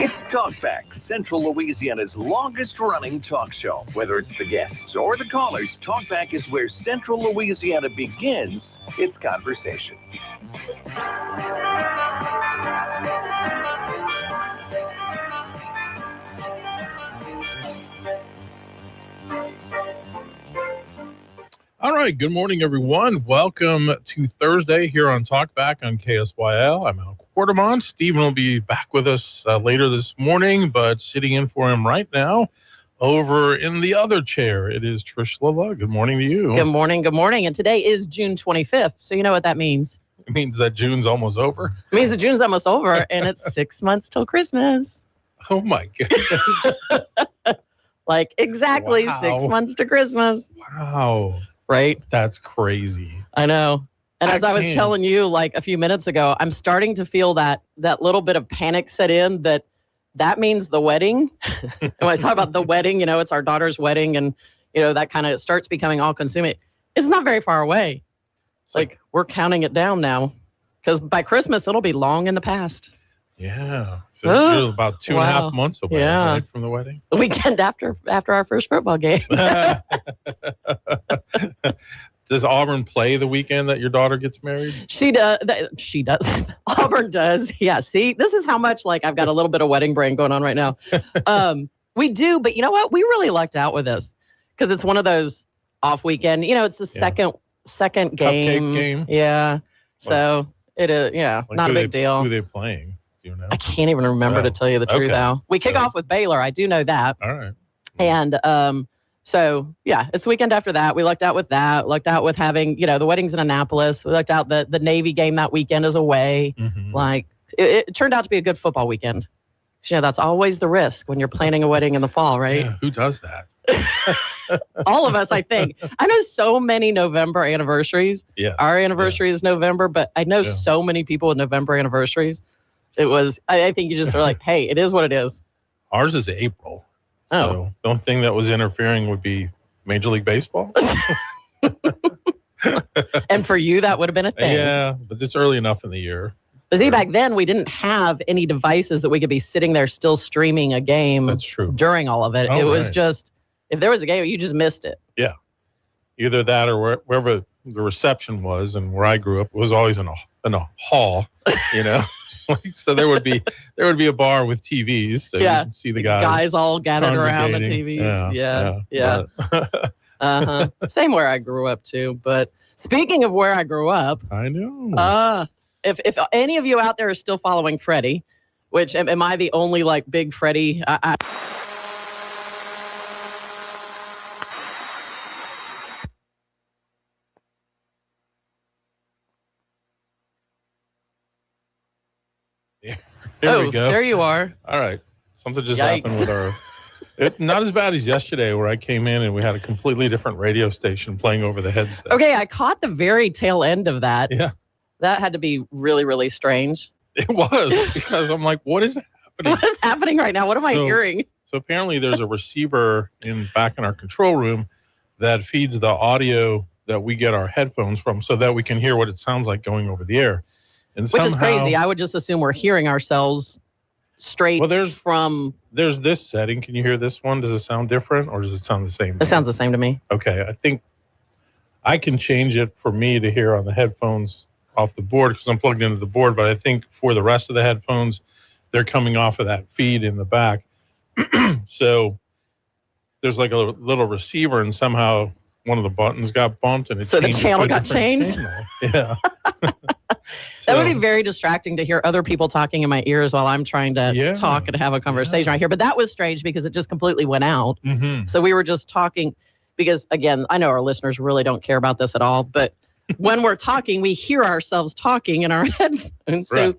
It's Talkback, Central Louisiana's longest-running talk show. Whether it's the guests or the callers, Talkback is where Central Louisiana begins its conversation. All right. Good morning, everyone. Welcome to Thursday here on Talkback on KSYL. I'm Al Quartermont. Stephen will be back with us later this morning, but sitting in for him right now over in the other chair, it is Trish Lala. Good morning to you. Good morning. Good morning. And today is June 25th. So you know what that means. It means that June's almost over. It means that June's almost over and it's 6 months till Christmas. Oh, my God. Like exactly Wow. 6 months to Christmas. Wow. Right? That's crazy. I know. And as I was telling you like a few minutes ago, I'm starting to feel that little bit of panic set in that means the wedding. And when I talk about the wedding, you know, it's our daughter's wedding and, you know, that kind of starts becoming all consuming. It's not very far away. It's like we're counting it down now because by Christmas, it'll be long in the past. Yeah. So you're about 2.5 months away right, from the wedding? The weekend after our first football game. Does Auburn play the weekend that your daughter gets married? She does. She does. Auburn does. Yeah. See, this is how much like I've got a little bit of wedding brain going on right now. We do, but you know what? We really lucked out with this because it's one of those off weekend. You know, it's the second game. Cupcake game. Yeah. So it is. Yeah, like not a big deal. Who are they playing? Do you know? I can't even remember to tell you the truth. Now we kick off with Baylor. I do know that. All right. And so, yeah, it's the weekend after that. We lucked out with that. Lucked out with having, you know, the weddings in Annapolis. We lucked out the Navy game that weekend is away. Mm-hmm. Like, it turned out to be a good football weekend. You know, that's always the risk when you're planning a wedding in the fall, right? Yeah, who does that? All of us, I think. I know so many November anniversaries. Yeah. Our anniversary is November, but I know so many people with November anniversaries. It was, I think you just are like, hey, it is what it is. Ours is April. Oh. So the only thing that was interfering would be Major League Baseball. And for you, that would have been a thing. Yeah, but it's early enough in the year. But see, back then, we didn't have any devices that we could be sitting there still streaming a game. That's true. During all of it. Oh, it was just, if there was a game, you just missed it. Yeah. Either that or wherever the reception was, and where I grew up, it was always in a hall, you know. So there would be a bar with TVs, so you see the guys all gathered around the TVs. Yeah. Same where I grew up too. But speaking of where I grew up, I know. If any of you out there are still following Freddie, which am I the only like big Freddie? There we go. There you are. All right. Something just happened with our... not as bad as yesterday where I came in and we had a completely different radio station playing over the headset. Okay, I caught the very tail end of that. Yeah. That had to be really, really strange. It was, because I'm like, what is happening? What is happening right now? What am I hearing? So apparently there's a receiver back in our control room that feeds the audio that we get our headphones from so that we can hear what it sounds like going over the air. And which is crazy. I would just assume we're hearing ourselves straight from... There's this setting. Can you hear this one? Does it sound different or does it sound the same? It sounds the same to me. Okay. I think I can change it for me to hear on the headphones off the board because I'm plugged into the board, but I think for the rest of the headphones, they're coming off of that feed in the back. So there's like a little receiver and somehow one of the buttons got bumped and so the channel got changed? Yeah. That would be very distracting to hear other people talking in my ears while I'm trying to talk and have a conversation right here. But that was strange because it just completely went out. Mm-hmm. So we were just talking because, again, I know our listeners really don't care about this at all. But when we're talking, we hear ourselves talking in our headphones. So,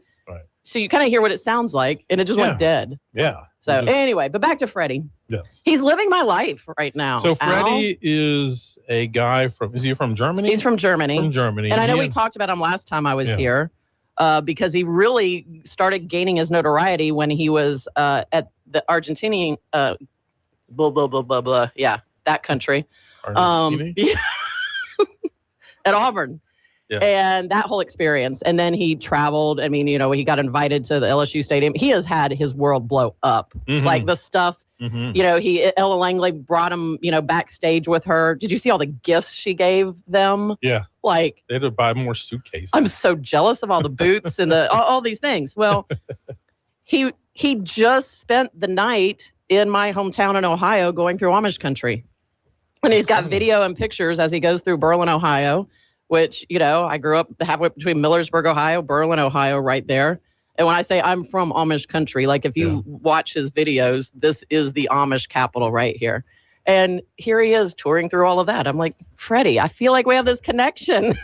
so you kind of hear what it sounds like, and it just went dead. Yeah. So anyway, but back to Freddie. Yes. He's living my life right now. So Freddie is a guy is he from Germany? He's from Germany. From Germany. And I know we talked about him last time I was here because he really started gaining his notoriety when he was at the Argentinian, blah, blah, blah, blah, blah. Yeah, that country. Argentina? At Auburn. And that whole experience. And then he traveled. I mean, he got invited to the LSU stadium. He has had his world blow up. Like the stuff, Ella Langley brought him, backstage with her. Did you see all the gifts she gave them? Yeah. Like, they had to buy more suitcases. I'm so jealous of all the boots and all these things. Well, he just spent the night in my hometown in Ohio going through Amish country. And he's got video and pictures as he goes through Berlin, Ohio, which, I grew up halfway between Millersburg, Ohio, Berlin, Ohio, right there. And when I say I'm from Amish country, like if you watch his videos, this is the Amish capital right here. And here he is touring through all of that. I'm like, Freddie, I feel like we have this connection.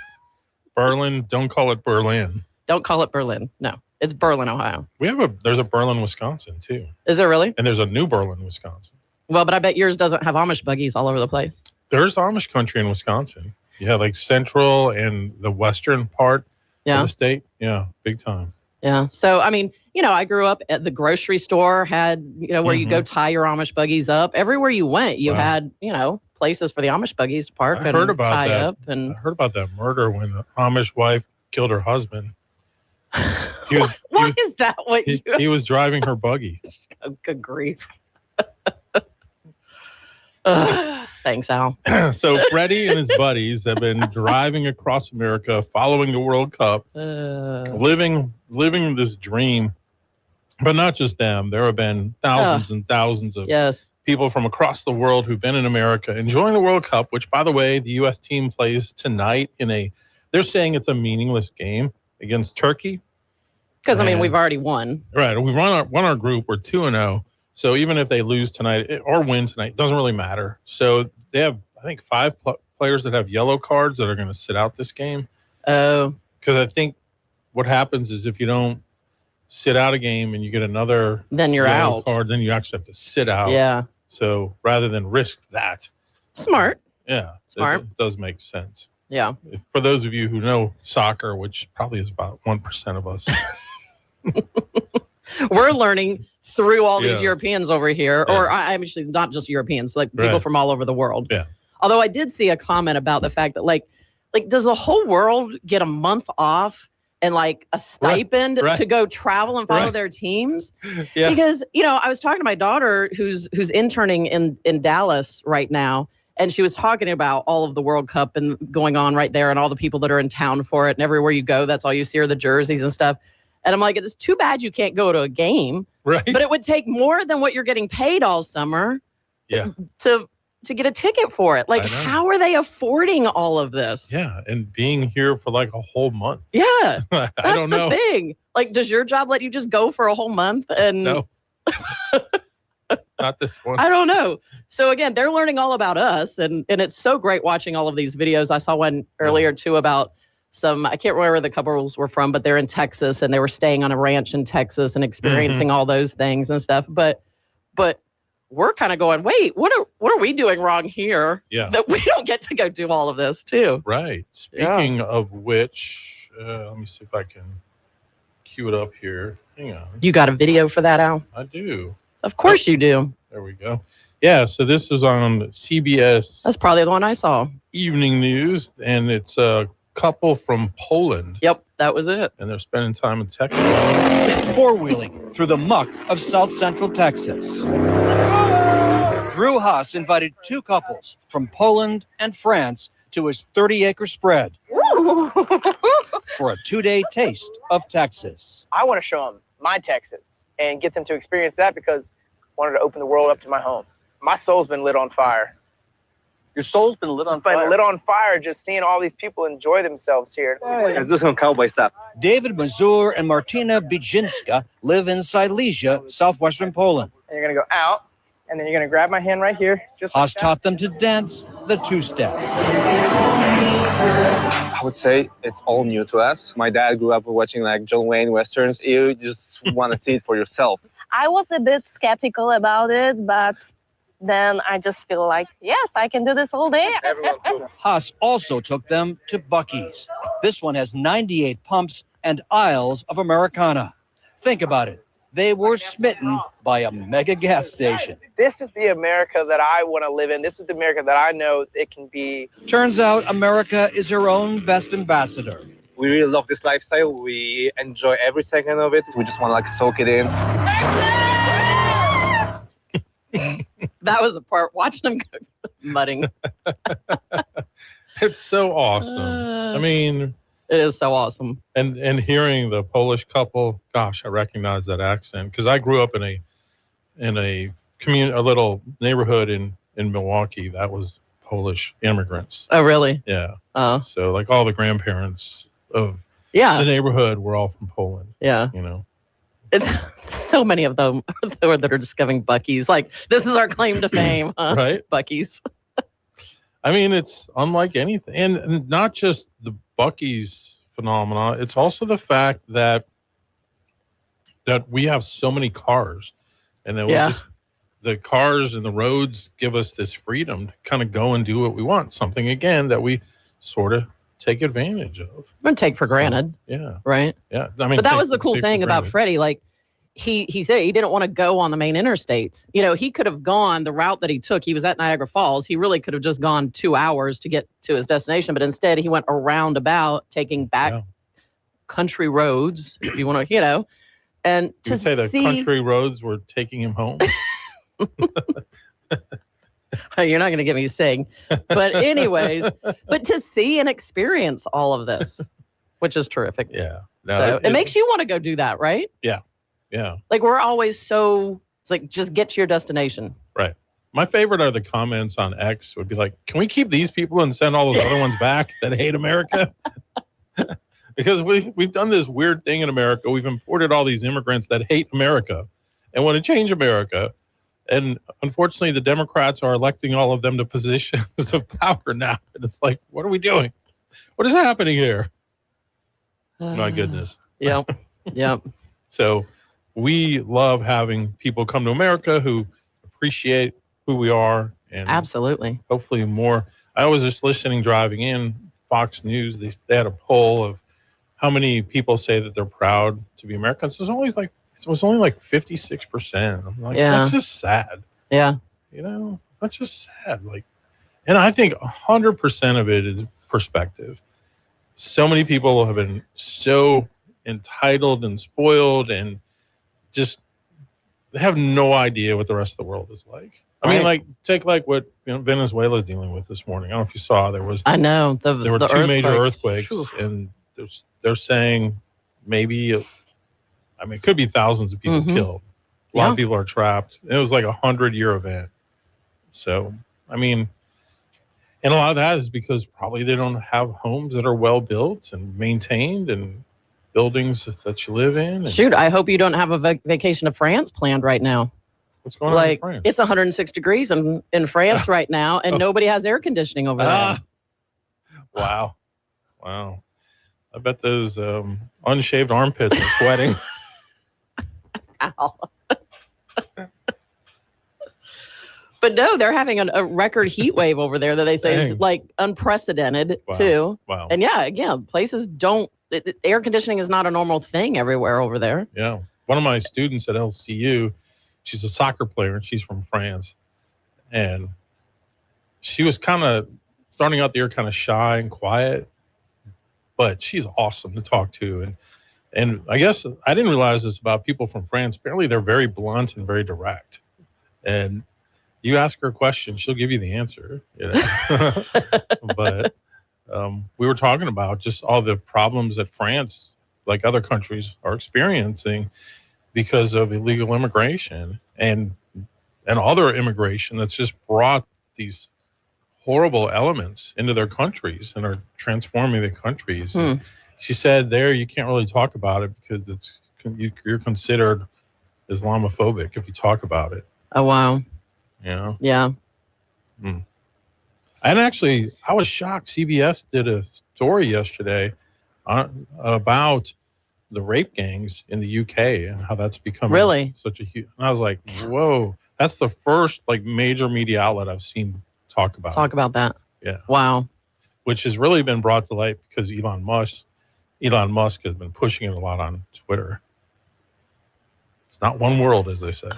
Berlin, don't call it Berlin. Don't call it Berlin. No, it's Berlin, Ohio. There's a Berlin, Wisconsin, too. Is there really? And there's a New Berlin, Wisconsin. Well, but I bet yours doesn't have Amish buggies all over the place. There's Amish country in Wisconsin. Yeah, like central and the western part of the state. Yeah, big time. Yeah. So, I mean, I grew up at the grocery store, had, where you go tie your Amish buggies up. Everywhere you went, you had, places for the Amish buggies to park and tie up. And I heard about that murder when the Amish wife killed her husband. Why is that what he was driving her buggy. Oh, good grief. Thanks, Al. So Freddie and his buddies have been driving across America, following the World Cup, living this dream. But not just them. There have been thousands and thousands of people from across the world who've been in America enjoying the World Cup, which, by the way, the U.S. team plays tonight they're saying it's a meaningless game against Turkey. Because, we've already won. Right. We've won our group. We're 2-0. So even if they lose tonight or win tonight, it doesn't really matter. So they have, I think, 5 players that have yellow cards that are going to sit out this game. Oh. Because I think what happens is if you don't sit out a game and you get another then you're yellow out. card, then you actually have to sit out. Yeah. So rather than risk that. Smart. Yeah. Smart. It does make sense. Yeah. For those of you who know soccer, which probably is about 1% of us. We're learning through all these Europeans over here, or I'm actually not just Europeans, like people from all over the world. Yeah. Although I did see a comment about the fact that like does the whole world get a month off and like a stipend to go travel and follow their teams? Yeah. Because, I was talking to my daughter who's interning in Dallas right now, and she was talking about all of the World Cup and going on right there and all the people that are in town for it, and everywhere you go, that's all you see are the jerseys and stuff. And I'm like, it's too bad you can't go to a game. Right. But it would take more than what you're getting paid all summer to get a ticket for it. Like, how are they affording all of this? Yeah, and being here for like a whole month. Yeah. I don't know. That's the thing. Like, does your job let you just go for a whole month? And no. Not this one. I don't know. So again, they're learning all about us, and it's so great watching all of these videos. I saw one earlier too about I can't remember where the couples were from, but they're in Texas and they were staying on a ranch in Texas and experiencing all those things and stuff. But we're kind of going, wait, what are we doing wrong here? Yeah. That we don't get to go do all of this too. Right. Speaking of which, let me see if I can cue it up here. Hang on. You got a video for that, Al? I do. Of course you do. There we go. Yeah, so this is on CBS. That's probably the one I saw. Evening News, and it's a couple from Poland. Yep, that was it. And they're spending time in Texas. Four-wheeling through the muck of South Central Texas. Drew Haas invited 2 couples from Poland and France to his 30-acre spread for a 2-day taste of Texas. I want to show them my Texas and get them to experience that because I wanted to open the world up to my home. My soul's been lit on fire. Your soul's been lit on fire? Been lit on fire just seeing all these people enjoy themselves here. Let's do some cowboy stuff. David Mazur and Martina Bijinska live in Silesia, southwestern Poland. And you're going to go out, and then you're going to grab my hand right here. Just Haas taught them to dance the 2-step. I would say it's all new to us. My dad grew up watching like John Wayne westerns. You just want to see it for yourself. I was a bit skeptical about it, but then I just feel like, yes, I can do this all day. Haas also took them to Buc-ee's. This one has 98 pumps and aisles of Americana. Think about it. they were smitten by a mega gas station. This is the America that I want to live in. This is the America that I know it can be. Turns out America is her own best ambassador. We really love this lifestyle. We enjoy every second of it. We just want to like soak it in. That was the part. Watching them go mudding. It's so awesome. I mean, it is so awesome. And hearing the Polish couple, gosh, I recognize that accent because I grew up in a little neighborhood in Milwaukee that was Polish immigrants. Oh, really? Yeah. Oh. So like all the grandparents of the neighborhood were all from Poland. Yeah. You know. It's so many of them that are discovering Buc-ee's. Like, this is our claim to fame, huh? Right? Buc-ee's. I mean, it's unlike anything. And not just the Buc-ee's phenomena, it's also the fact that we have so many cars. And then the cars and the roads give us this freedom to kind of go and do what we want. Something, again, that we sort of take advantage of. And take for granted. Yeah. Right? Yeah. I mean, but that was the cool thing about Freddie. Like, he said he didn't want to go on the main interstates. You know, he could have gone the route that he took. He was at Niagara Falls. He really could have just gone 2 hours to get to his destination. But instead, he went around about, taking back country roads, if you want to, you know. And you say the country roads were taking him home? You're not going to get me to sing. But anyways, but to see and experience all of this, which is terrific. Yeah. No, so it makes you want to go do that, right? Yeah. Yeah. Like, we're always it's like, just get to your destination. Right. My favorite are the comments on X would be like, can we keep these people and send all those other ones back that hate America? Because we've done this weird thing in America. We've imported all these immigrants that hate America and want to change America. And unfortunately, the Democrats are electing all of them to positions of power now. And it's like, what are we doing? What is happening here? My goodness. Yeah. Yeah. So we love having people come to America who appreciate who we are. And absolutely. Hopefully more. I was just listening, driving in Fox News. They had a poll of how many people say that they're proud to be Americans. It was only like 56%. I'm like, that's just sad. Yeah. You know, that's just sad. Like, and I think 100% of it is perspective. So many people have been so entitled and spoiled and just they have no idea what the rest of the world is like. I mean, like, take like what Venezuela is dealing with this morning. I don't know if you saw. There were two major earthquakes, and they're saying maybe, I mean, it could be thousands of people killed. A lot of people are trapped. It was like 100-year event. So, I mean, and a lot of that is because probably they don't have homes that are well built and maintained and buildings that you live in. And shoot, I hope you don't have a vacation to France planned right now. What's going on in France? It's 106 degrees in France right now, and nobody has air conditioning over there. Wow. I bet those unshaved armpits are sweating. Ow. But no, they're having a record heat wave over there that they say is like unprecedented too. Wow. And yeah, again, places air conditioning is not a normal thing everywhere over there. Yeah. One of my students at LCU, she's a soccer player and she's from France. And she was kind of starting out the year kind of shy and quiet, but she's awesome to talk to. And I guess I didn't realize this about people from France. Apparently they're very blunt and very direct. And you ask her a question, she'll give you the answer. You know? But we were talking about just all the problems that France, like other countries, are experiencing because of illegal immigration and other immigration that's just brought these horrible elements into their countries and are transforming the countries. She said there you can't really talk about it because you're considered Islamophobic if you talk about it. Oh, wow. You know? Yeah. And actually, I was shocked. CBS did a story yesterday about the rape gangs in the UK and how that's becoming such a huge. And I was like, whoa, that's the first like major media outlet I've seen talk about that. Yeah. Wow. Which has really been brought to light because Elon Musk has been pushing it a lot on Twitter. It's not one world, as they say.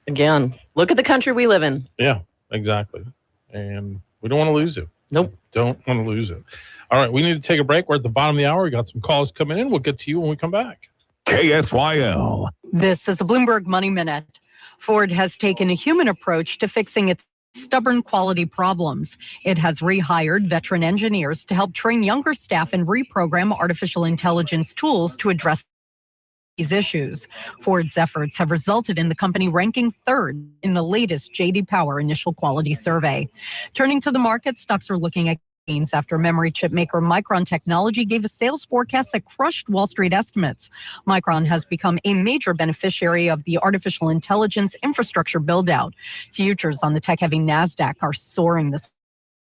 Again, look at the country we live in. Yeah, exactly. And we don't want to lose it. Nope. Don't want to lose it. All right, we need to take a break. We're at the bottom of the hour. We got some calls coming in. We'll get to you when we come back. KSYL. This is a Bloomberg Money Minute. Ford has taken a human approach to fixing its stubborn quality problems. It has rehired veteran engineers to help train younger staff and reprogram artificial intelligence tools to address these issues. Ford's efforts have resulted in the company ranking third in the latest J.D. Power initial quality survey. Turning to the market, stocks are looking at gains after memory chip maker Micron Technology gave a sales forecast that crushed Wall Street estimates. Micron has become a major beneficiary of the artificial intelligence infrastructure build-out. Futures on the tech-heavy NASDAQ are soaring this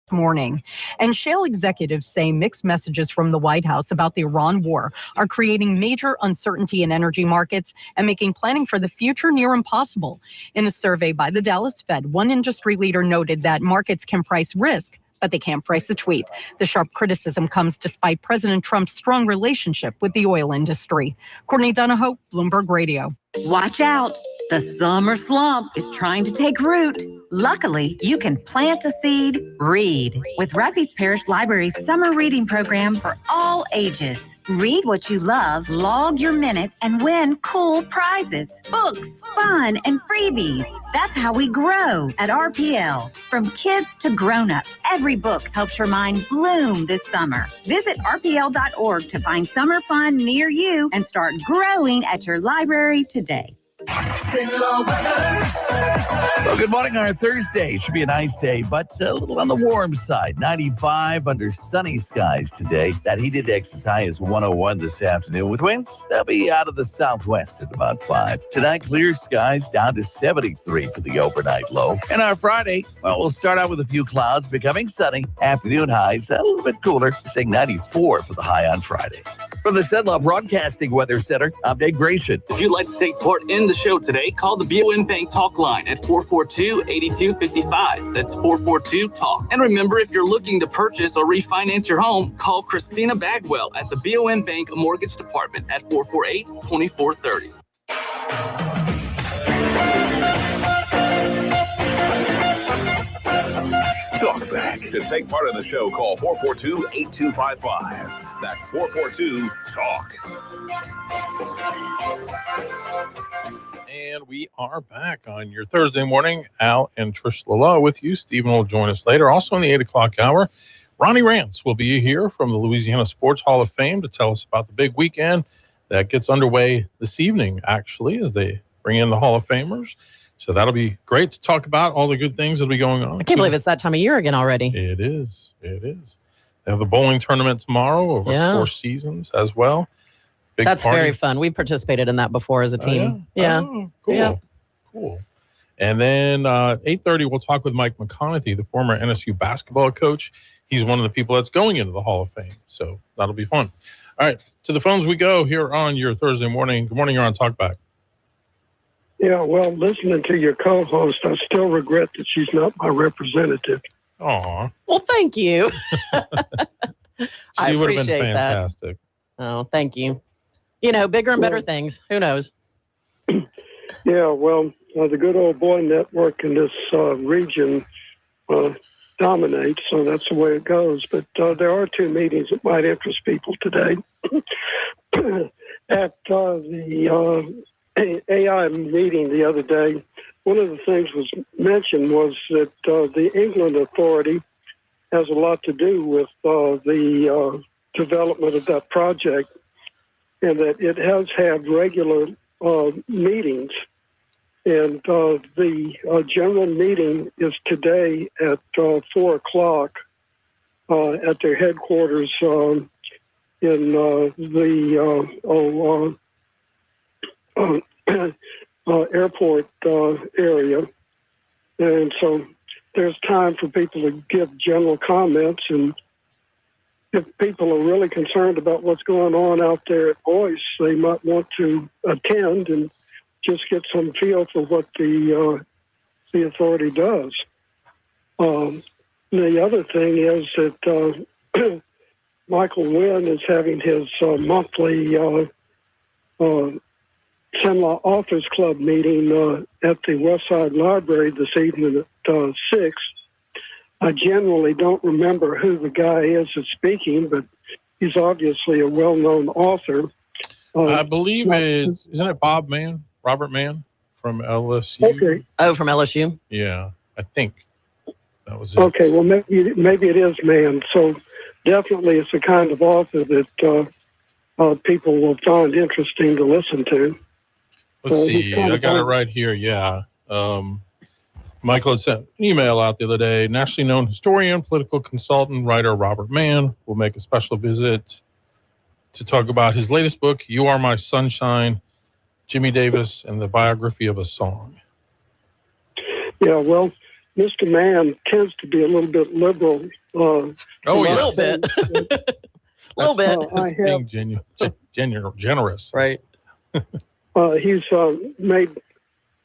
morning. And shale executives say mixed messages from the White House about the Iran war are creating major uncertainty in energy markets and making planning for the future near impossible. In a survey by the Dallas Fed, one industry leader noted that markets can price risk, but they can't price a tweet. The sharp criticism comes despite President Trump's strong relationship with the oil industry. Courtney Donahoe, Bloomberg Radio. Watch out. The summer slump is trying to take root. Luckily, you can plant a seed, read, with Rugby's Parish Library's summer reading program for all ages. Read what you love, log your minutes, and win cool prizes, books, fun, and freebies. That's how we grow at RPL. From kids to grown-ups, every book helps your mind bloom this summer. Visit rpl.org to find summer fun near you and start growing at your library today. Well, good morning. Our Thursday should be a nice day, but a little on the warm side. 95 under sunny skies today. That heat index as high as 101 this afternoon. With winds, they'll be out of the southwest at about 5. Tonight, clear skies down to 73 for the overnight low. And our Friday, well, we'll start out with a few clouds, becoming sunny. Afternoon highs a little bit cooler, saying 94 for the high on Friday. From the Cenla Broadcasting Weather Center, I'm Dave Grayson. If you'd like to take part in the show today, call the BOM Bank Talk line at 442-8255. That's 442-TALK. And remember, if you're looking to purchase or refinance your home, call Christina Bagwell at the BOM Bank Mortgage Department at 448-2430. Talk back. To take part in the show, call 442-8255. That's 442-TALK. And we are back on your Thursday morning. Al and Trish Lala with you. Stephen will join us later. Also in the 8 o'clock hour, Ronnie Rance will be here from the Louisiana Sports Hall of Fame to tell us about the big weekend that gets underway this evening, actually, as they bring in the Hall of Famers. So that'll be great to talk about all the good things that'll be going on. I can't believe it's that time of year again already. It is. It is. They have the bowling tournament tomorrow over 4 seasons as well. Big That's party. very fun. We participated in that before as a team. Yeah. Oh, cool. Yeah. Cool. And then 8:30, we'll talk with Mike McConaughey, the former NSU basketball coach. He's one of the people that's going into the Hall of Fame. So that'll be fun. All right. To the phones we go here on your Thursday morning. Good morning. You're on Talkback. Yeah, well, listening to your co-host, I still regret that she's not my representative. Aw. Well, thank you. I She would have been appreciate that. fantastic. Oh, thank you. You know, bigger and better things. Who knows? Yeah, well, the Good Old Boy Network in this region dominates, so that's the way it goes. But there are 2 meetings that might interest people today. At the AI meeting the other day, one of the things was mentioned was that the England Authority has a lot to do with the development of that project, and that it has had regular meetings. And the general meeting is today at 4 o'clock at their headquarters in the airport area. And so there's time for people to give general comments. And if people are really concerned about what's going on out there at Boyce, they might want to attend and just get some feel for what the authority does. The other thing is that Michael Wynn is having his monthly Cenla Authors Club meeting at the Westside Library this evening at 6. I generally don't remember who the guy is that's speaking, but he's obviously a well-known author. I believe isn't it Bob Mann, Robert Mann from LSU? Okay. Oh, from LSU? Yeah, I think that was it. Okay, well, maybe it is Mann. So definitely it's the kind of author that people will find interesting to listen to. Let's see. I got it right here. Yeah. Michael had sent an email out the other day. Nationally known historian, political consultant, writer Robert Mann will make a special visit to talk about his latest book, You Are My Sunshine, Jimmy Davis and the Biography of a Song. Yeah, well, Mr. Mann tends to be a little bit liberal. A little bit. A little bit. Being generous. Right. He's made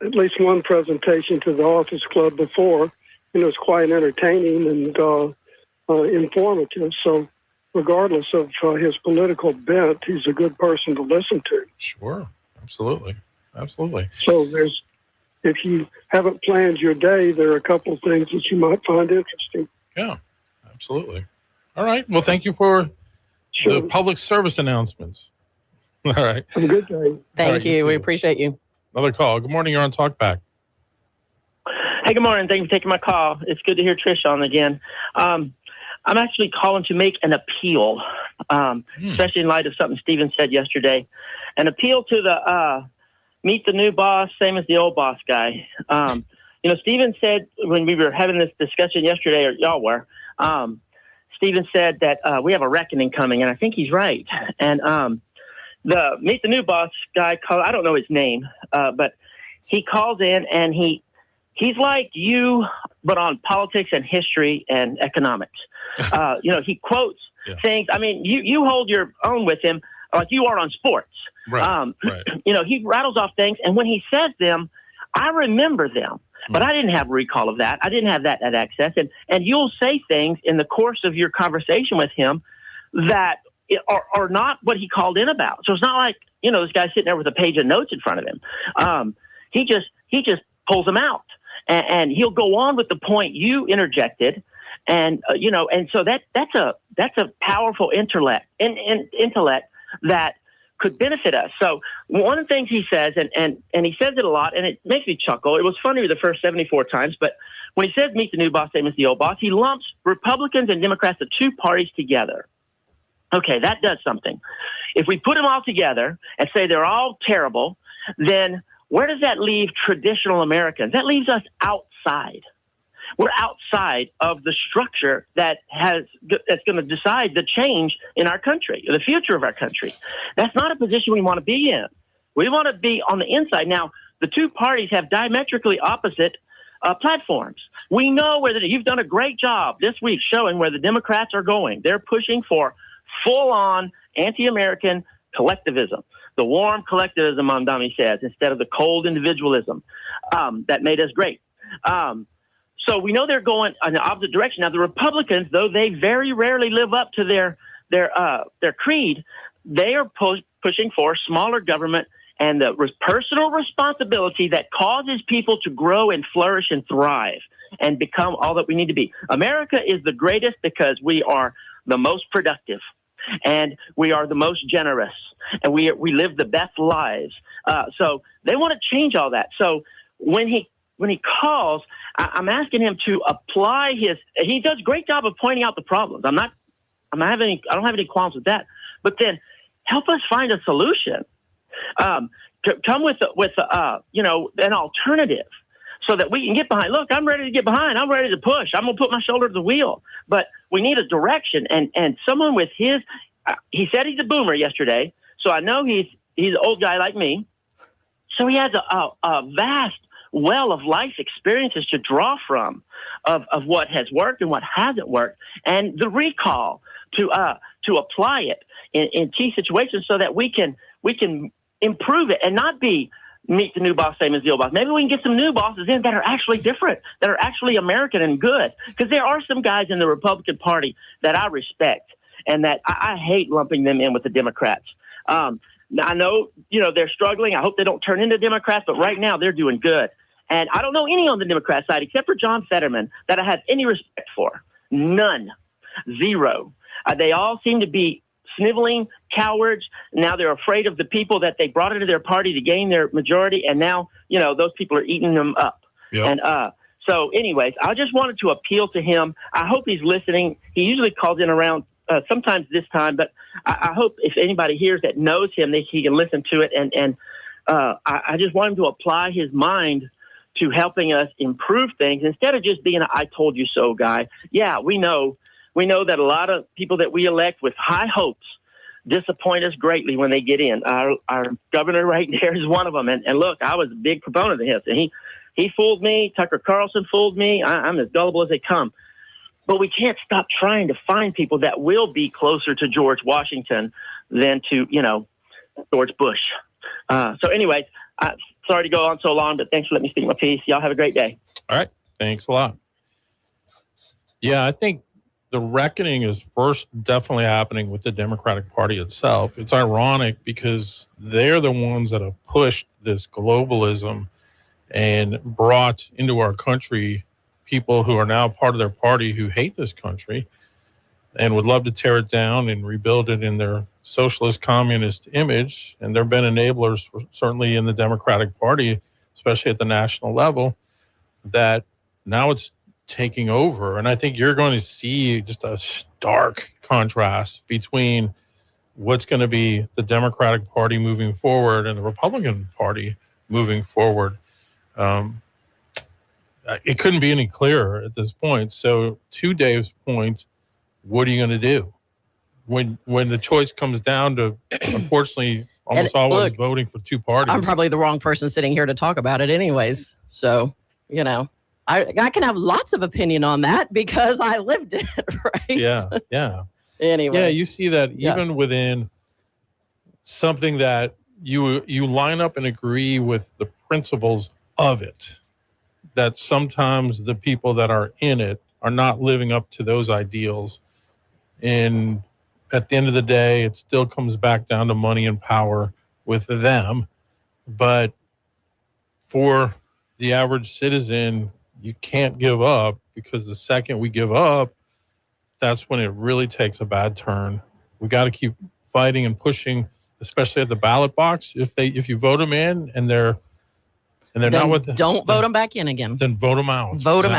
at least one presentation to the Authors Club before, and it was quite entertaining and informative. So regardless of his political bent, he's a good person to listen to. Sure. Absolutely. So if you haven't planned your day, there are a couple of things that you might find interesting. Yeah, absolutely. All right. Well, thank you for the public service announcements. All right. Have a good day. Thank you. We appreciate you. Another call. Good morning. You're on Talkback. Hey, good morning. Thank you for taking my call. It's good to hear Trish on again. I'm actually calling to make an appeal, especially in light of something Stephen said yesterday. An appeal to the meet the new boss, same as the old boss guy. Stephen said when we were having this discussion yesterday, or y'all were, Stephen said that we have a reckoning coming, and I think he's right. And the meet the new boss guy, I don't know his name, but he calls in and he's like you, but on politics and history and economics. He quotes things. I mean, you hold your own with him like you are on sports. Right. He rattles off things, and when he says them, I remember them. But I didn't have recall of that. I didn't have that access. And you'll say things in the course of your conversation with him that are not what he called in about. So it's not like, this guy's sitting there with a page of notes in front of him. He just pulls them out. And he'll go on with the point you interjected. And, and so that's a powerful intellect that could benefit us. So one of the things he says, and he says it a lot, and it makes me chuckle. It was funny the first 74 times, but when he says meet the new boss, same as the old boss, he lumps Republicans and Democrats, the two parties, together. Okay, that does something. If we put them all together and say they're all terrible, then where does that leave traditional Americans? That leaves us outside. We're outside of the structure that's going to decide the change in our country, the future of our country. That's not a position we want to be in. We want to be on the inside. Now, the two parties have diametrically opposite platforms. We know you've done a great job this week showing where the Democrats are going. They're pushing for full-on anti-American collectivism, the warm collectivism, Mamdani says, instead of the cold individualism that made us great. So we know they're going in the opposite direction. Now, the Republicans, though they very rarely live up to their creed, they are pushing for smaller government and the personal responsibility that causes people to grow and flourish and thrive and become all that we need to be. America is the greatest because we are the most productive and we are the most generous and we live the best lives. So they want to change all that. So when he calls, I'm asking him to apply he does a great job of pointing out the problems. I don't have any qualms with that, but then help us find a solution. Come with an alternative so that we can get behind. Look, I'm ready to get behind. I'm ready to push. I'm going to put my shoulder to the wheel, but we need a direction and someone with he said he's a boomer yesterday. So I know he's an old guy like me. So he has a vast well of life experiences to draw from of what has worked and what hasn't worked, and the recall to apply it in key situations so that we can improve it and not be meet the new boss, same as the old boss. Maybe we can get some new bosses in that are actually different, that are actually American and good, because there are some guys in the Republican Party that I respect and that I hate lumping them in with the Democrats. I know, they're struggling. I hope they don't turn into Democrats, but right now they're doing good. And I don't know any on the Democrat side except for John Fetterman that I have any respect for. None. Zero. They all seem to be sniveling cowards. Now they're afraid of the people that they brought into their party to gain their majority. And now, those people are eating them up. Yep. And so anyways, I just wanted to appeal to him. I hope he's listening. He usually calls in around sometimes this time, but I hope if anybody hears that knows him, that he can listen to it. And I just want him to apply his mind to helping us improve things instead of just being an I told you so guy. Yeah, we know that a lot of people that we elect with high hopes disappoint us greatly when they get in. Our governor right there is one of them. And look, I was a big proponent of his. And he fooled me. Tucker Carlson fooled me. I'm as gullible as they come. But we can't stop trying to find people that will be closer to George Washington than to, George Bush. So anyways, sorry to go on so long, but thanks for letting me speak my piece. Y'all have a great day. All right. Thanks a lot. Yeah, I think the reckoning is first definitely happening with the Democratic Party itself. It's ironic because they're the ones that have pushed this globalism and brought into our country people who are now part of their party who hate this country and would love to tear it down and rebuild it in their socialist communist image. And there have been enablers, certainly in the Democratic Party, especially at the national level, that now it's taking over. And I think you're going to see just a stark contrast between what's going to be the Democratic Party moving forward and the Republican Party moving forward. It couldn't be any clearer at this point. So to Dave's point, what are you going to do when the choice comes down to, unfortunately, almost always voting for two parties? I'm probably the wrong person sitting here to talk about it anyways. So, I can have lots of opinion on that because I lived it, right? Yeah. Anyway. Yeah, you see that even within something that you line up and agree with the principles of it, that sometimes the people that are in it are not living up to those ideals. And at the end of the day, it still comes back down to money and power with them. But for the average citizen, you can't give up, because the second we give up, that's when it really takes a bad turn. We got to keep fighting and pushing, especially at the ballot box. If you vote them in and they're not with the, don't vote them back in again. Then vote them out. Vote them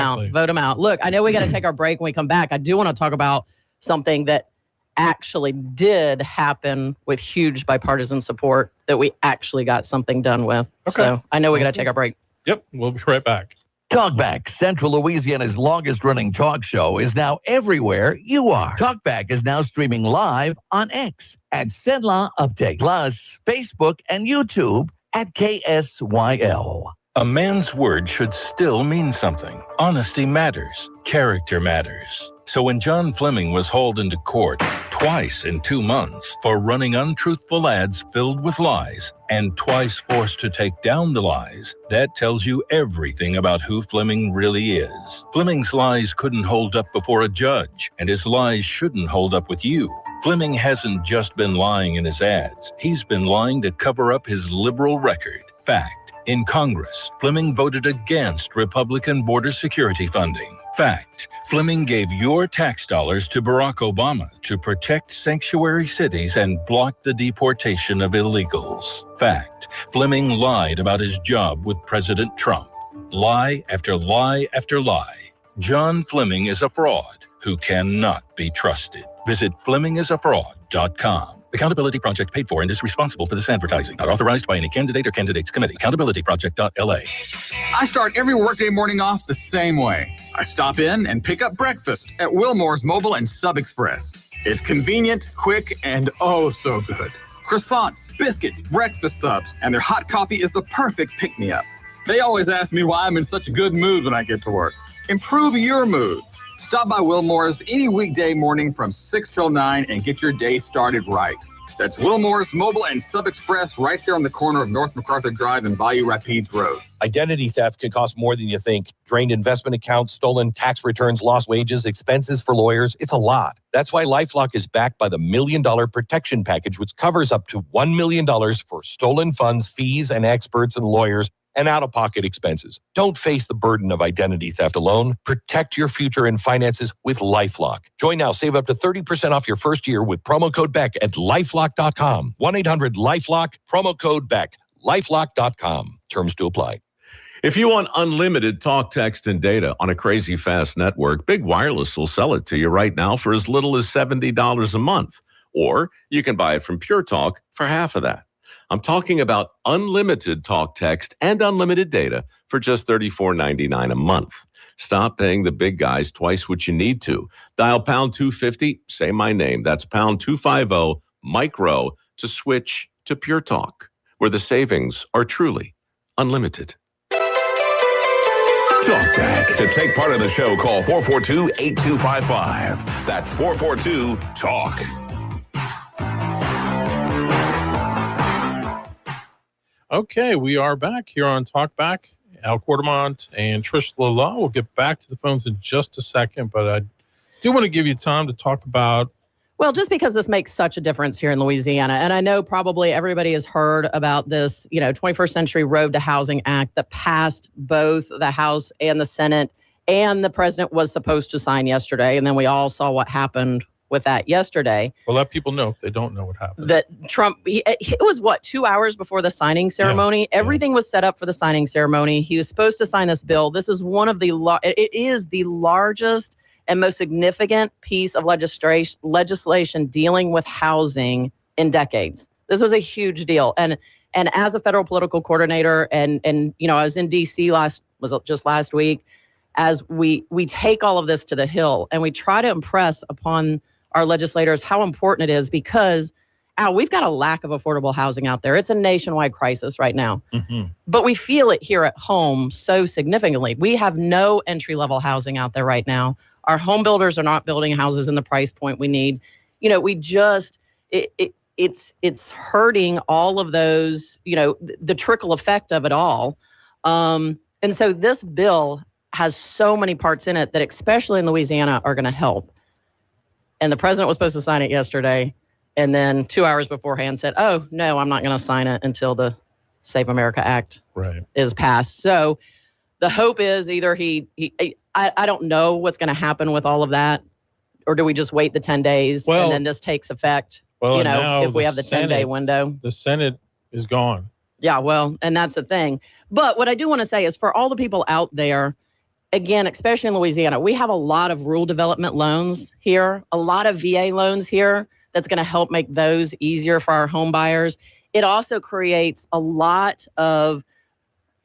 out. Look, I know we got to take our break when we come back. I do want to talk about something that actually did happen with huge bipartisan support that we actually got something done with. Okay. So I know we got to take our break. Yep. We'll be right back. Talkback, Central Louisiana's longest-running talk show, is now everywhere you are. Talkback is now streaming live on X at Cenla Update, plus Facebook and YouTube at KSYL. A man's word should still mean something. Honesty matters. Character matters. So when John Fleming was hauled into court twice in 2 months for running untruthful ads filled with lies, and twice forced to take down the lies, that tells you everything about who Fleming really is. Fleming's lies couldn't hold up before a judge, and his lies shouldn't hold up with you. Fleming hasn't just been lying in his ads. He's been lying to cover up his liberal record. Fact. In Congress, Fleming voted against Republican border security funding. Fact. Fleming gave your tax dollars to Barack Obama to protect sanctuary cities and block the deportation of illegals. Fact. Fleming lied about his job with President Trump. Lie after lie after lie. John Fleming is a fraud who cannot be trusted. Visit FlemingIsAFraud.com. Accountability Project paid for and is responsible for this advertising. Not authorized by any candidate or candidates committee. AccountabilityProject.la. I start every workday morning off the same way. I stop in and pick up breakfast at Wilmore's Mobile and Sub Express. It's convenient, quick, and oh so good. Croissants, biscuits, breakfast subs, and their hot coffee is the perfect pick-me-up. They always ask me why I'm in such a good mood when I get to work. Improve your mood. Stop by Wilmore's any weekday morning from 6 till 9 and get your day started right. That's Wilmore's Mobile and Sub Express right there on the corner of North MacArthur Drive and Bayou Rapides Road. Identity theft can cost more than you think. Drained investment accounts, stolen tax returns, lost wages, expenses for lawyers. It's a lot. That's why LifeLock is backed by the $1 Million Protection Package, which covers up to $1 million for stolen funds, fees, and experts and lawyers, and out-of-pocket expenses. Don't face the burden of identity theft alone. Protect your future and finances with LifeLock. Join now. Save up to 30% off your first year with promo code BECK at LifeLock.com. 1-800-LifeLock, promo code BECK. LifeLock.com. Terms to apply. If you want unlimited talk, text, and data on a crazy fast network, Big Wireless will sell it to you right now for as little as $70 a month. Or you can buy it from Pure Talk for half of that. I'm talking about unlimited talk, text, and unlimited data for just $34.99 a month. Stop paying the big guys twice what you need to. Dial pound 250, say my name. That's pound 250, micro, to switch to Pure Talk, where the savings are truly unlimited. Talk back. To take part in the show, call 442-8255. That's 442-TALK. Okay, we are back here on Talk Back. Al Quartermont and Trish LaLaw. We'll get back to the phones in just a second, but I do want to give you time to talk about. Well, just because this makes such a difference here in Louisiana, and I know probably everybody has heard about this, 21st Century Road to Housing Act that passed both the House and the Senate, and the president was supposed to sign yesterday, and then we all saw what happened with that yesterday. Well, let people know if they don't know what happened. That Trump, it was 2 hours before the signing ceremony. Yeah. Everything was set up for the signing ceremony. He was supposed to sign this bill. This is one of the, it is the largest and most significant piece of legislation dealing with housing in decades. This was a huge deal. And as a federal political coordinator, and I was in D.C. just last week, as we take all of this to the Hill and we try to impress upon our legislators how important it is, because, Al, we've got a lack of affordable housing out there. It's a nationwide crisis right now. Mm-hmm. But we feel it here at home so significantly. We have no entry-level housing out there right now. Our home builders are not building houses in the price point we need. We just, it's hurting all of those, the trickle effect of it all. And so this bill has so many parts in it that, especially in Louisiana, are going to help. And the president was supposed to sign it yesterday, and then 2 hours beforehand said, oh, no, I'm not going to sign it until the Save America Act is passed. So the hope is either I don't know what's going to happen with all of that, or do we just wait the 10 days and then this takes effect, if we have the 10-day window? The Senate is gone. Yeah, well, and that's the thing. But what I do want to say is, for all the people out there, again, especially in Louisiana, we have a lot of rural development loans here, a lot of VA loans here that's going to help make those easier for our home buyers. It also creates a lot of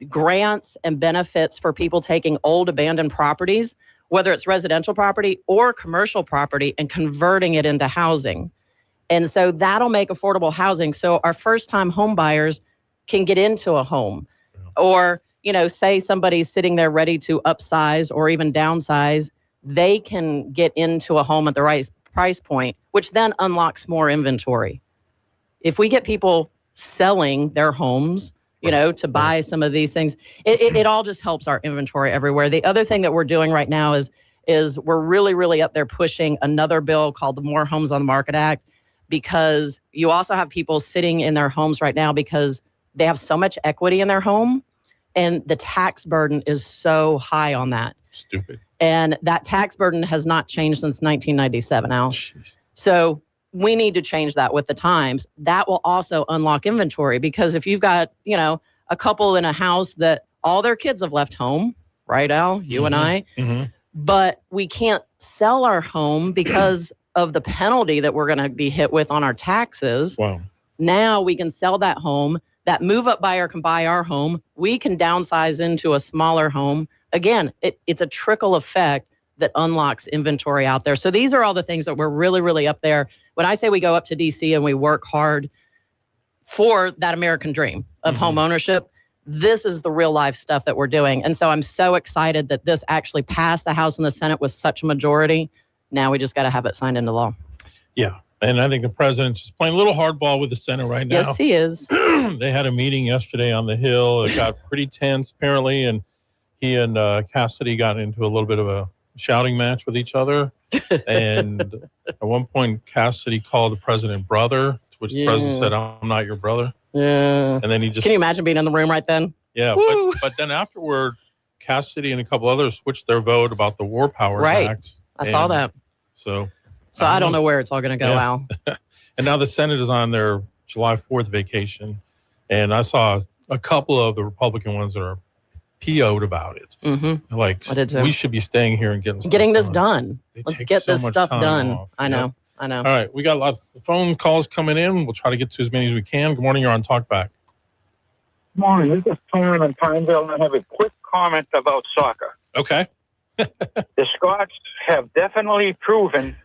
grants and benefits for people taking old abandoned properties, whether it's residential property or commercial property, and converting it into housing. And so that'll make affordable housing so our first-time home buyers can get into a home. Or, say somebody's sitting there ready to upsize or even downsize, they can get into a home at the right price point, which then unlocks more inventory. If we get people selling their homes, to buy some of these things, it all just helps our inventory everywhere. The other thing that we're doing right now is we're really, really up there pushing another bill called the More Homes on the Market Act, because you also have people sitting in their homes right now because they have so much equity in their home, and the tax burden is so high on that. Stupid. And that tax burden has not changed since 1997, Al. Jeez. So we need to change that with the times. That will also unlock inventory, because if you've got, a couple in a house that all their kids have left home, right, Al? You and I. Mm-hmm. But we can't sell our home because of the penalty that we're going to be hit with on our taxes. Wow. Now we can sell that home. That move-up buyer can buy our home. We can downsize into a smaller home. Again, it's a trickle effect that unlocks inventory out there. So these are all the things that we're really, really up there. When I say we go up to D.C. and we work hard for that American dream of home ownership, this is the real life stuff that we're doing. And so I'm so excited that this actually passed the House and the Senate with such a majority. Now we just got to have it signed into law. Yeah. And I think the president's just playing a little hardball with the Senate right now. Yes, he is. They had a meeting yesterday on the Hill. It got pretty tense, apparently, and he and Cassidy got into a little bit of a shouting match with each other. And at one point, Cassidy called the president brother, to which the president said, "I'm not your brother." Yeah. And then he just... Can you imagine being in the room right then? Yeah, but then afterward, Cassidy and a couple others switched their vote about the War Powers Act. I saw that. So I don't know where it's all going to go, Al. And now the Senate is on their July 4th vacation. And I saw a couple of the Republican ones that are PO'd about it. Mm-hmm. Like, we should be staying here and getting this done. Let's get this stuff done. Off. I know. All right. We got a lot of phone calls coming in. We'll try to get to as many as we can. Good morning. You're on Talkback. Good morning. This is Tom in Pineville, and I have a quick comment about soccer. Okay. The Scots have definitely proven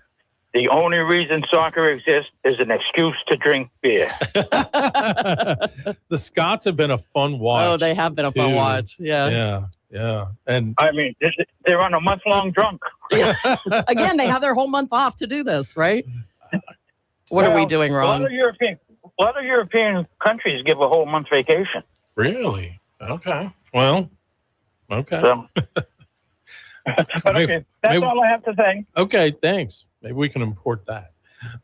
the only reason soccer exists is an excuse to drink beer. The Scots have been a fun watch. Oh, they have been a fun watch. Yeah. Yeah. And I mean, they're on a month-long drunk. Again, they have their whole month off to do this, right? What are we doing wrong? A lot of European countries give a whole month vacation. Really? Okay. Well, okay. So, but okay, that's all I have to say. Okay, thanks. Maybe we can import that.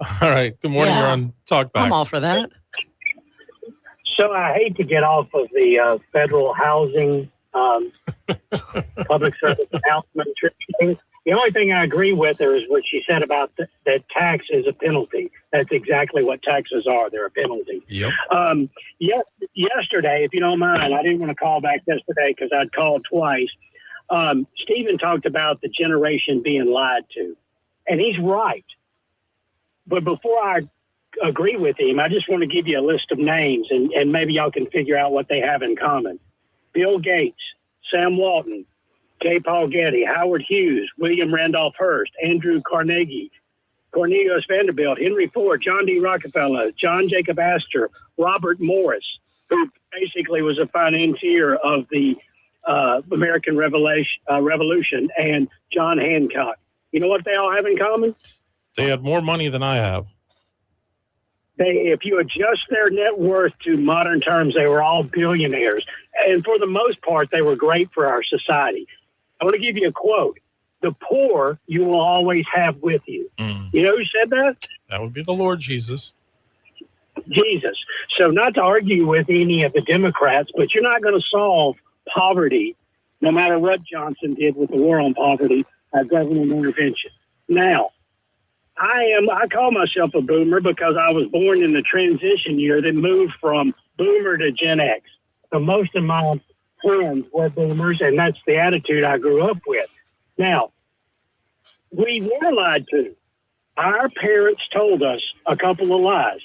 All right. Good morning. You're on Talkback. I'm all for that. So I hate to get off of the federal housing public service announcement thing. The only thing I agree with her is what she said about that tax is a penalty. That's exactly what taxes are. They're a penalty. Yep. Yesterday, if you don't mind, I didn't want to call back yesterday because I'd called twice. Stephen talked about the generation being lied to, and he's right. But before I agree with him, I just want to give you a list of names, and maybe y'all can figure out what they have in common. Bill Gates, Sam Walton, J. Paul Getty, Howard Hughes, William Randolph Hearst, Andrew Carnegie, Cornelius Vanderbilt, Henry Ford, John D. Rockefeller, John Jacob Astor, Robert Morris, who basically was a financier of the American Revolution, and John Hancock. You know what they all have in common? They had more money than I have. If you adjust their net worth to modern terms, they were all billionaires. And for the most part, they were great for our society. I want to give you a quote. The poor you will always have with you. You know who said that? That would be the Lord Jesus. Jesus. So not to argue with any of the Democrats, but you're not going to solve poverty, no matter what Johnson did with the war on poverty, government intervention. Now, I call myself a boomer because I was born in the transition year that moved from boomer to Gen X. So most of my friends were boomers, and that's the attitude I grew up with. Now, we were lied to. Our parents told us a couple of lies.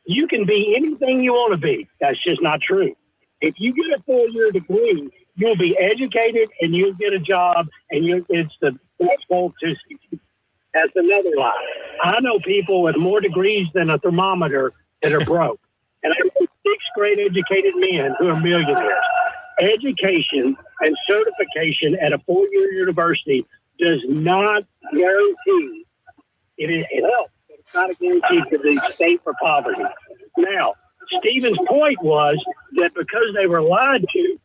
You can be anything you want to be. That's just not true. If you get a 4-year degree, you'll be educated and you'll get a job, and it's the best goal to succeed. That's another lie. I know people with more degrees than a thermometer that are broke. And I know 6th grade educated men who are millionaires. Education and certification at a 4-year university does not guarantee, it helps, but it's not a guarantee to the state for poverty. Now, Stephen's point was that because they were lied to,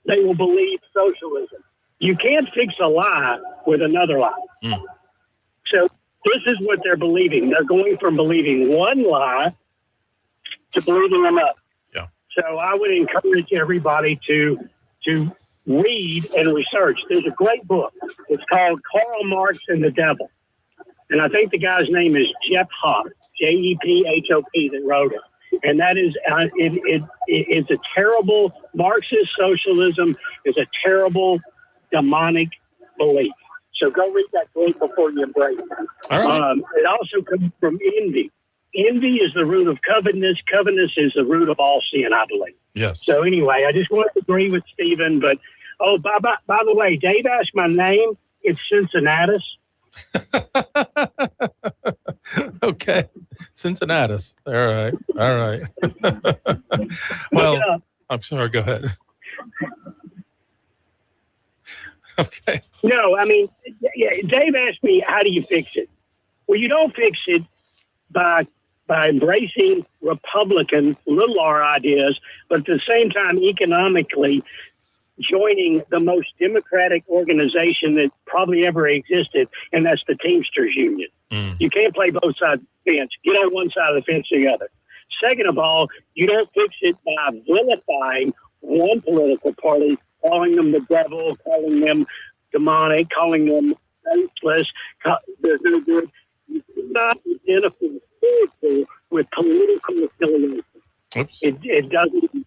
they will believe socialism. You can't fix a lie with another lie. So this is what they're believing. They're going from believing one lie to believing another. Yeah. So I would encourage everybody to read and research. There's a great book. It's called Karl Marx and the Devil. And I think the guy's name is Jeff Hopp, J-E-P-H-O-P, that wrote it. And that is, it's a terrible, Marxist socialism is a terrible demonic belief. So go read that book before you embrace it. Right. It also comes from envy. Envy is the root of covetousness. Covetousness is the root of all sin, I believe. Yes. So anyway, I just want to agree with Stephen. But, by the way, Dave asked my name. It's Cincinnatus. Okay. Cincinnatus. All right. Well, I'm sorry. Go ahead. Okay. No, I mean, Dave asked me, how do you fix it? Well, you don't fix it by embracing Republican little r ideas, but at the same time economically joining the most democratic organization that probably ever existed, and that's the Teamsters Union. You can't play both sides of the fence. Get on one side of the fence or the other. Second of all, you don't fix it by vilifying one political party, calling them the devil, calling them demonic, calling them faithless. They're good. You cannot identify with political affiliation. Oops. It doesn't.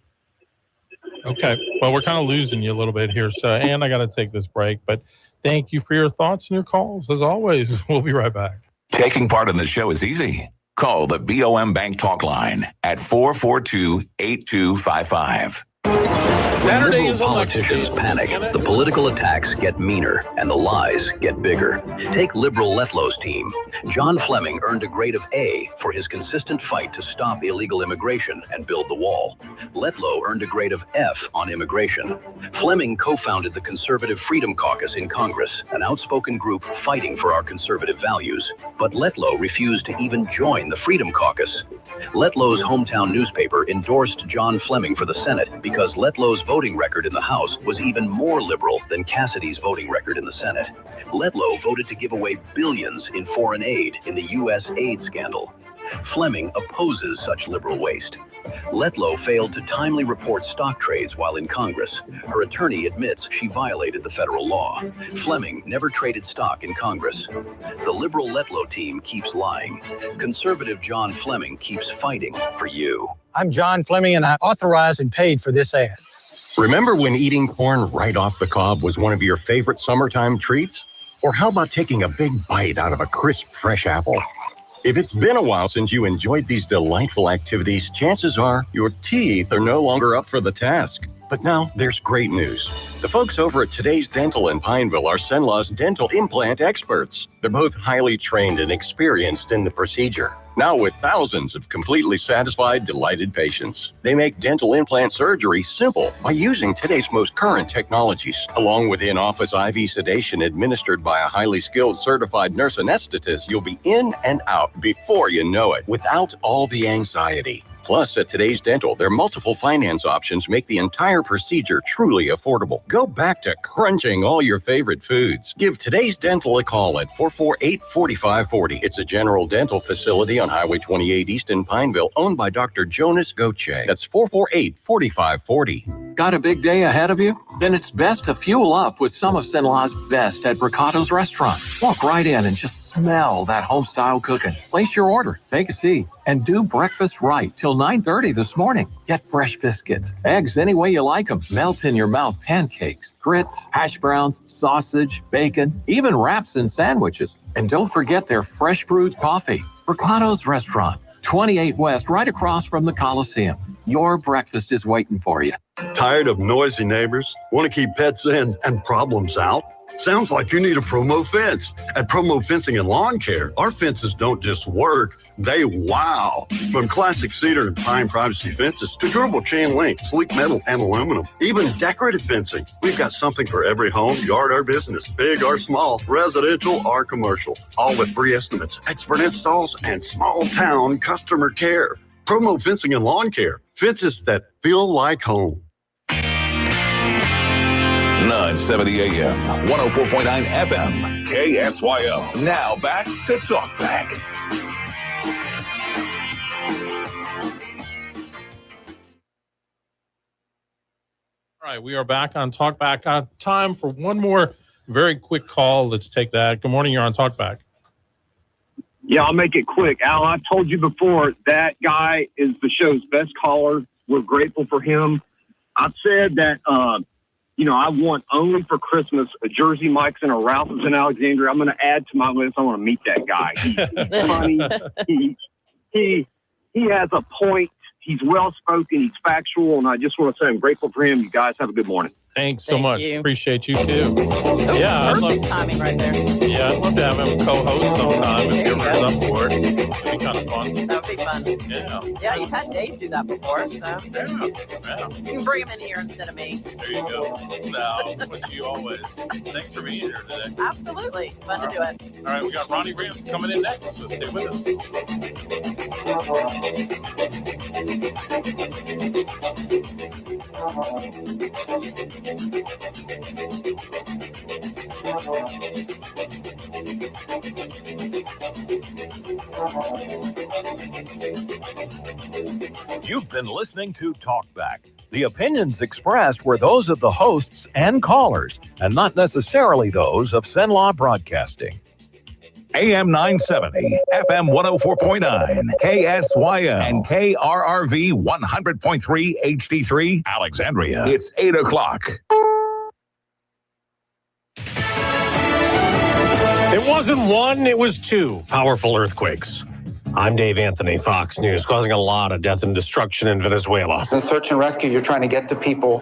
Okay. Well, we're kind of losing you a little bit here. So, and I got to take this break, but thank you for your thoughts and your calls. As always, we'll be right back. Taking part in the show is easy. Call the BOM Bank Talk line at 442-8255. When liberal politicians panic, the political attacks get meaner and the lies get bigger. Take liberal Letlow's team. John Fleming earned a grade of A for his consistent fight to stop illegal immigration and build the wall. Letlow earned a grade of F on immigration. Fleming co-founded the Conservative Freedom Caucus in Congress, an outspoken group fighting for our conservative values. But Letlow refused to even join the Freedom Caucus. Letlow's hometown newspaper endorsed John Fleming for the Senate because Letlow's voting record in the House was even more liberal than Cassidy's voting record in the Senate. Letlow voted to give away billions in foreign aid in the U.S. aid scandal. Fleming opposes such liberal waste. Letlow failed to timely report stock trades while in Congress. Her attorney admits she violated the federal law. Fleming never traded stock in Congress. The liberal Letlow team keeps lying. Conservative John Fleming keeps fighting for you. I'm John Fleming, and I authorized and paid for this ad. Remember when eating corn right off the cob was one of your favorite summertime treats? Or how about taking a big bite out of a crisp, fresh apple? If it's been a while since you enjoyed these delightful activities, chances are your teeth are no longer up for the task. But now there's great news. The folks over at Today's Dental in Pineville are Cenla's dental implant experts. They're both highly trained and experienced in the procedure. Now with thousands of completely satisfied, delighted patients. They make dental implant surgery simple by using today's most current technologies, along with in-office IV sedation administered by a highly skilled certified nurse anesthetist. You'll be in and out before you know it, without all the anxiety. Plus, at Today's Dental, their multiple finance options make the entire procedure truly affordable. Go back to crunching all your favorite foods. Give Today's Dental a call at 448-4540. It's a general dental facility on Highway 28 East in Pineville, owned by Dr. Jonas Goche. That's 448-4540. Got a big day ahead of you? Then it's best to fuel up with some of Cenla's best at Bricato's Restaurant. Walk right in and just smell that home-style cooking. Place your order, take a seat, and do breakfast right till 9:30 this morning. Get fresh biscuits, eggs any way you like them, melt-in-your-mouth pancakes, grits, hash browns, sausage, bacon, even wraps and sandwiches. And don't forget their fresh brewed coffee. Bricato's Restaurant, 28 West, right across from the Coliseum. Your breakfast is waiting for you. Tired of noisy neighbors? Want to keep pets in and problems out? Sounds like you need a Promo fence. At Promo Fencing and Lawn Care, our fences don't just work, they wow. From classic cedar and pine privacy fences to durable chain link, sleek metal, and aluminum, even decorative fencing. We've got something for every home, yard, or business, big or small, residential or commercial, all with free estimates, expert installs, and small town customer care. Promo Fencing and Lawn Care, fences that feel like home. 970 AM, 104.9 FM, KSYO. Now back to Talk Back. All right, we are back on Talk Back. Time for one more very quick call. Let's take that. Good morning, you're on Talk Back. Yeah, I'll make it quick. Al, I've told you before, that guy is the show's best caller. We're grateful for him. I've said that, I want only for Christmas a Jersey Mike's and a Ralph's in Alexandria. I'm going to add to my list. I want to meet that guy. He's funny. He has a point. He's well-spoken. He's factual. And I just want to say I'm grateful for him. You guys have a good morning. Thanks so much. You. Appreciate you too. Oh, yeah, perfect timing right there. Yeah, I'd love to have him co-host sometime if you're up for it. It'd be kind of fun. That would be fun. Yeah. Yeah, you've had Dave do that before, so Yeah. you can bring him in here instead of me. There you go. No, but you always. Thanks for being here today. Absolutely. Fun to do it. All right, we got Ronnie Rams coming in next, so stay with us. You've been listening to Talkback. The opinions expressed were those of the hosts and callers, and not necessarily those of Cenla Broadcasting. AM 970, FM 104.9, KSYL, and KRRV 100.3 HD3, Alexandria. It's 8 o'clock. It wasn't one, it was two powerful earthquakes. I'm Dave Anthony, Fox News, causing a lot of death and destruction in Venezuela. The search and rescue, you're trying to get to people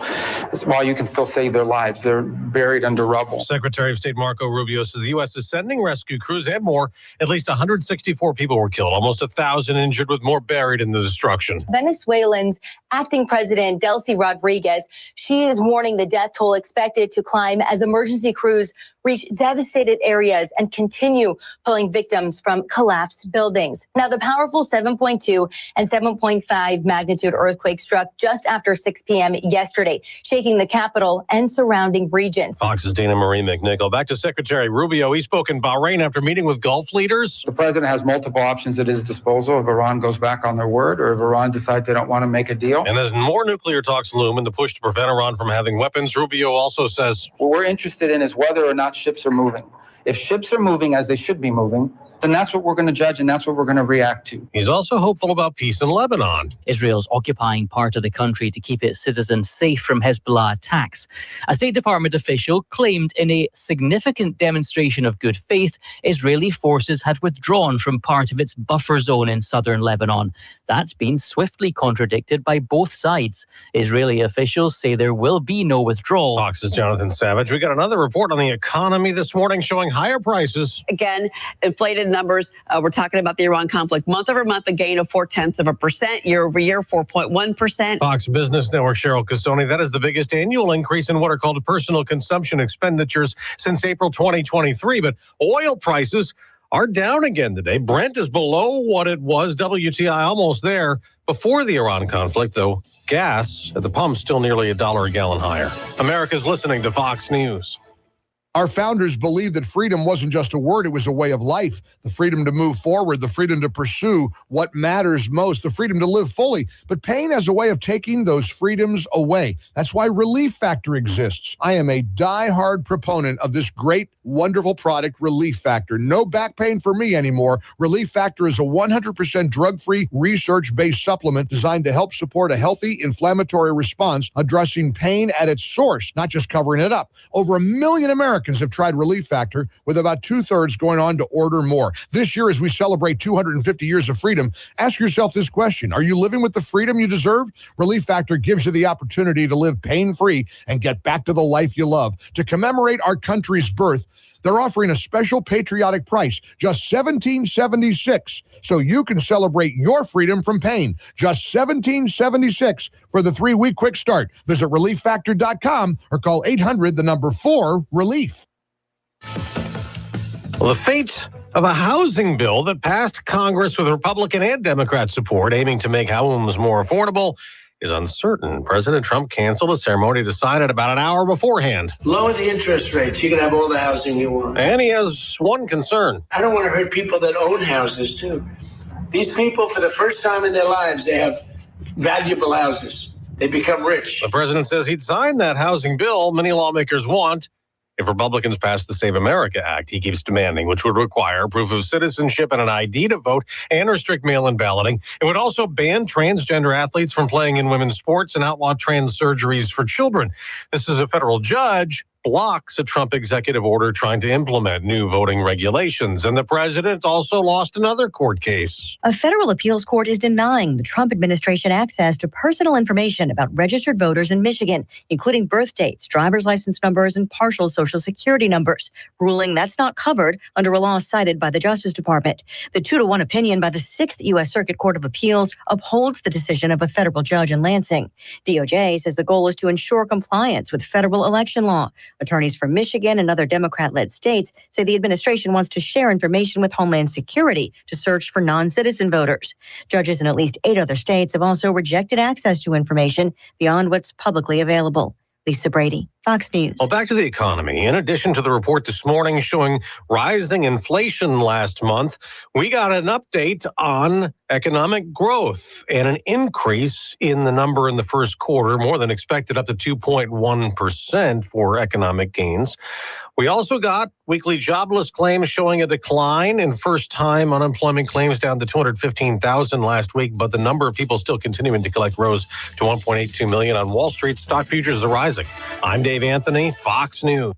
while you can still save their lives. They're buried under rubble. Secretary of State Marco Rubio says the U.S. is sending rescue crews and more. At least 164 people were killed, almost 1,000 injured, with more buried in the destruction. Venezuelan's acting president, Delcy Rodriguez, she is warning the death toll expected to climb as emergency crews reach devastated areas and continue pulling victims from collapsed buildings. Now, the powerful 7.2 and 7.5 magnitude earthquake struck just after 6 p.m. yesterday, shaking the capital and surrounding regions. Fox's Dana Marie McNichol. Back to Secretary Rubio. He spoke in Bahrain after meeting with Gulf leaders. The president has multiple options at his disposal if Iran goes back on their word or if Iran decides they don't want to make a deal. And as more nuclear talks loom in the push to prevent Iran from having weapons, Rubio also says, what we're interested in is whether or not ships are moving. If ships are moving as they should be moving, then that's what we're going to judge and that's what we're going to react to. He's also hopeful about peace in Lebanon. Israel's occupying part of the country to keep its citizens safe from Hezbollah attacks. A State Department official claimed in a significant demonstration of good faith, Israeli forces had withdrawn from part of its buffer zone in southern Lebanon. That's been swiftly contradicted by both sides. Israeli officials say there will be no withdrawal. Fox's Jonathan Savage. We got another report on the economy this morning showing higher prices. Again, inflated numbers. We're talking about the Iran conflict. Month over month, a gain of 0.4%. Year over year, 4.1%. Fox Business Network Cheryl Casoni. That is the biggest annual increase in what are called personal consumption expenditures since April 2023. But oil prices are down again today. Brent is below what it was. WTI almost there before the Iran conflict, though gas at the pump still nearly $1 a gallon higher. America's listening to Fox News. Our founders believed that freedom wasn't just a word, it was a way of life. The freedom to move forward, the freedom to pursue what matters most, the freedom to live fully. But pain has a way of taking those freedoms away. That's why Relief Factor exists. I am a die-hard proponent of this great, wonderful product, Relief Factor. No back pain for me anymore. Relief Factor is a 100% drug-free, research-based supplement designed to help support a healthy inflammatory response, addressing pain at its source, not just covering it up. Over 1 million Americans have tried Relief Factor, with about 2/3 going on to order more. This year, as we celebrate 250 years of freedom, ask yourself this question. Are you living with the freedom you deserve? Relief Factor gives you the opportunity to live pain-free and get back to the life you love. To commemorate our country's birth, they're offering a special patriotic price, just $17.76, so you can celebrate your freedom from pain. Just $17.76 for the 3-week quick start. Visit ReliefFactor.com or call 800-4-RELIEF. Well, the fate of a housing bill that passed Congress with Republican and Democrat support, aiming to make homes more affordable, is uncertain. President Trump canceled a ceremony to sign it about an hour beforehand. Lower the interest rates. You can have all the housing you want. And he has one concern. I don't want to hurt people that own houses, too. These people, for the first time in their lives, they have valuable houses. They become rich. The president says he'd sign that housing bill many lawmakers want if Republicans pass the Save America Act he keeps demanding, which would require proof of citizenship and an ID to vote and restrict mail-in balloting. It would also ban transgender athletes from playing in women's sports and outlaw trans surgeries for children. This is a federal judge blocks a Trump executive order trying to implement new voting regulations. And the president also lost another court case. A federal appeals court is denying the Trump administration access to personal information about registered voters in Michigan, including birth dates, driver's license numbers, and partial Social Security numbers, ruling that's not covered under a law cited by the Justice Department. The 2-1 opinion by the 6th U.S. Circuit Court of Appeals upholds the decision of a federal judge in Lansing. DOJ says the goal is to ensure compliance with federal election law. Attorneys from Michigan and other Democrat-led states say the administration wants to share information with Homeland Security to search for non-citizen voters. Judges in at least 8 other states have also rejected access to information beyond what's publicly available. Lisa Brady, Fox News. Well, back to the economy. In addition to the report this morning showing rising inflation last month, we got an update on economic growth and an increase in the number in the first quarter, more than expected, up to 2.1% for economic gains. We also got weekly jobless claims showing a decline in first-time unemployment claims down to 215,000 last week, but the number of people still continuing to collect rose to 1.82 million on Wall Street. Stock futures are rising. I'm Dave Anthony, Fox News.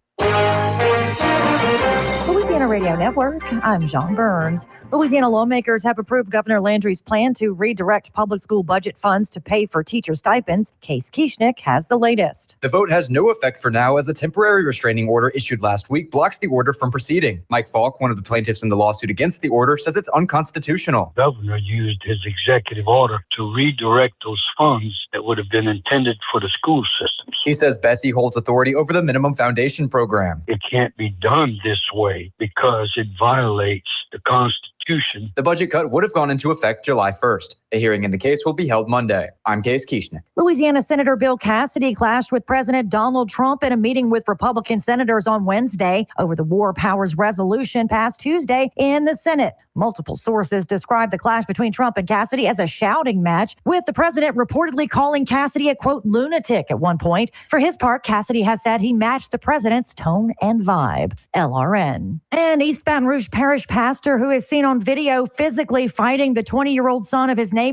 Louisiana Radio Network, I'm John Burns. Louisiana lawmakers have approved Governor Landry's plan to redirect public school budget funds to pay for teacher stipends. Case Kieschnick has the latest. The vote has no effect for now, as a temporary restraining order issued last week blocks the order from proceeding. Mike Falk, one of the plaintiffs in the lawsuit against the order, says it's unconstitutional. The governor used his executive order to redirect those funds that would have been intended for the school systems. He says Bessie holds authority over the minimum foundation program. It can't be done this way because it violates the Constitution. The budget cut would have gone into effect July 1st. A hearing in the case will be held Monday. I'm Case Kieschnick. Louisiana Senator Bill Cassidy clashed with President Donald Trump in a meeting with Republican senators on Wednesday over the War Powers resolution passed Tuesday in the Senate. Multiple sources describe the clash between Trump and Cassidy as a shouting match, with the president reportedly calling Cassidy a, quote, lunatic at one point. For his part, Cassidy has said he matched the president's tone and vibe. LRN. An East Baton Rouge parish pastor who is seen on video physically fighting the 20-year-old son of his neighbor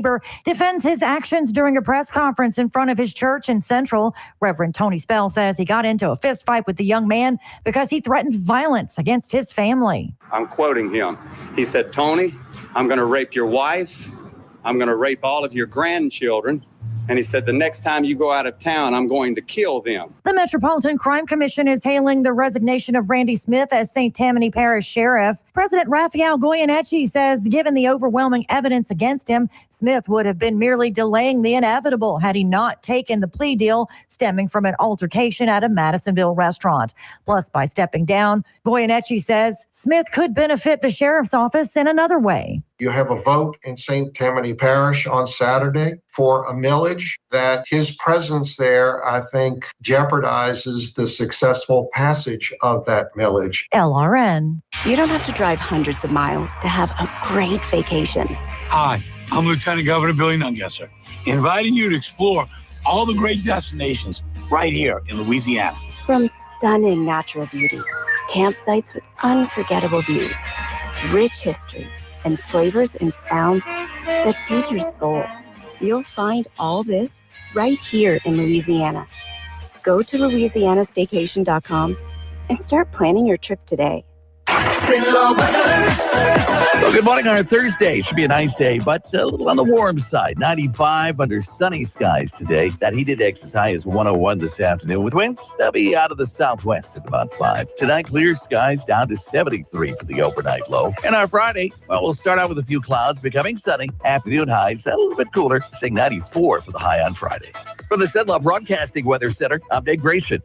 defends his actions during a press conference in front of his church in Central. Reverend Tony Spell says he got into a fist fight with the young man because he threatened violence against his family. I'm quoting him. He said, "Tony, I'm going to rape your wife. I'm going to rape all of your grandchildren." And he said, "The next time you go out of town, I'm going to kill them." The Metropolitan Crime Commission is hailing the resignation of Randy Smith as St. Tammany Parish Sheriff. President Raphael Goyeneche says given the overwhelming evidence against him, Smith would have been merely delaying the inevitable had he not taken the plea deal stemming from an altercation at a Madisonville restaurant. Plus, by stepping down, Goyeneche says Smith could benefit the sheriff's office in another way. You have a vote in St. Tammany Parish on Saturday for a millage that his presence there, I think, jeopardizes the successful passage of that millage. LRN. You don't have to drive hundreds of miles to have a great vacation. Hi, I'm Lieutenant Governor Billy Nungesser, inviting you to explore all the great destinations right here in Louisiana. From stunning natural beauty, campsites with unforgettable views, rich history, and flavors and sounds that feed your soul. You'll find all this right here in Louisiana. Go to LouisianaStaycation.com and start planning your trip today. Well, good morning on a Thursday. Should be a nice day, but a little on the warm side. 95 under sunny skies today. That heat index is high as 101 this afternoon with winds. They'll be out of the southwest at about 5. Tonight, clear skies down to 73 for the overnight low. And our Friday, well, we'll start out with a few clouds, becoming sunny. Afternoon highs a little bit cooler, staying 94 for the high on Friday. From the Cenla Broadcasting Weather Center, I'm Dave Grayson.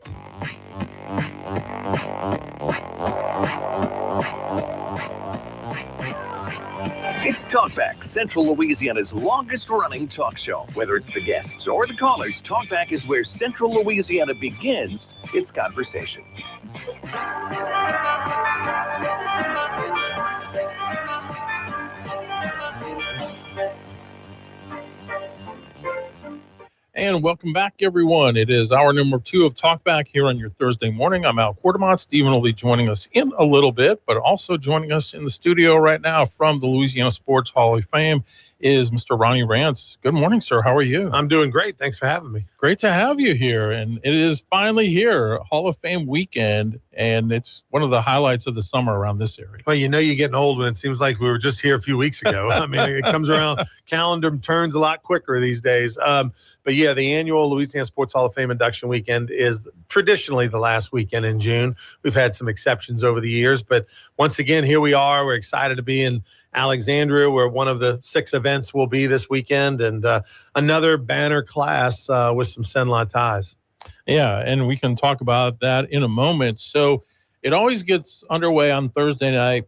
It's Talkback, Central Louisiana's longest-running talk show. Whether it's the guests or the callers, Talkback is where Central Louisiana begins its conversation. And welcome back, everyone. It is hour number 2 of Talkback here on your Thursday morning. I'm Al Quartermont. Stephen will be joining us in a little bit, but also joining us in the studio right now from the Louisiana Sports Hall of Fame is Mr. Ronnie Rance. Good morning, sir. How are you? I'm doing great. Thanks for having me. Great to have you here. And it is finally here, Hall of Fame weekend, and it's one of the highlights of the summer around this area. Well, you're getting old when it seems like we were just here a few weeks ago. I mean, it comes around, calendar turns a lot quicker these days. But yeah, the annual Louisiana Sports Hall of Fame induction weekend is traditionally the last weekend in June. We've had some exceptions over the years, but once again, here we are. We're excited to be in Alexandria, where one of the 6 events will be this weekend, and another banner class with some Cenla ties. Yeah, and we can talk about that in a moment. So it always gets underway on Thursday night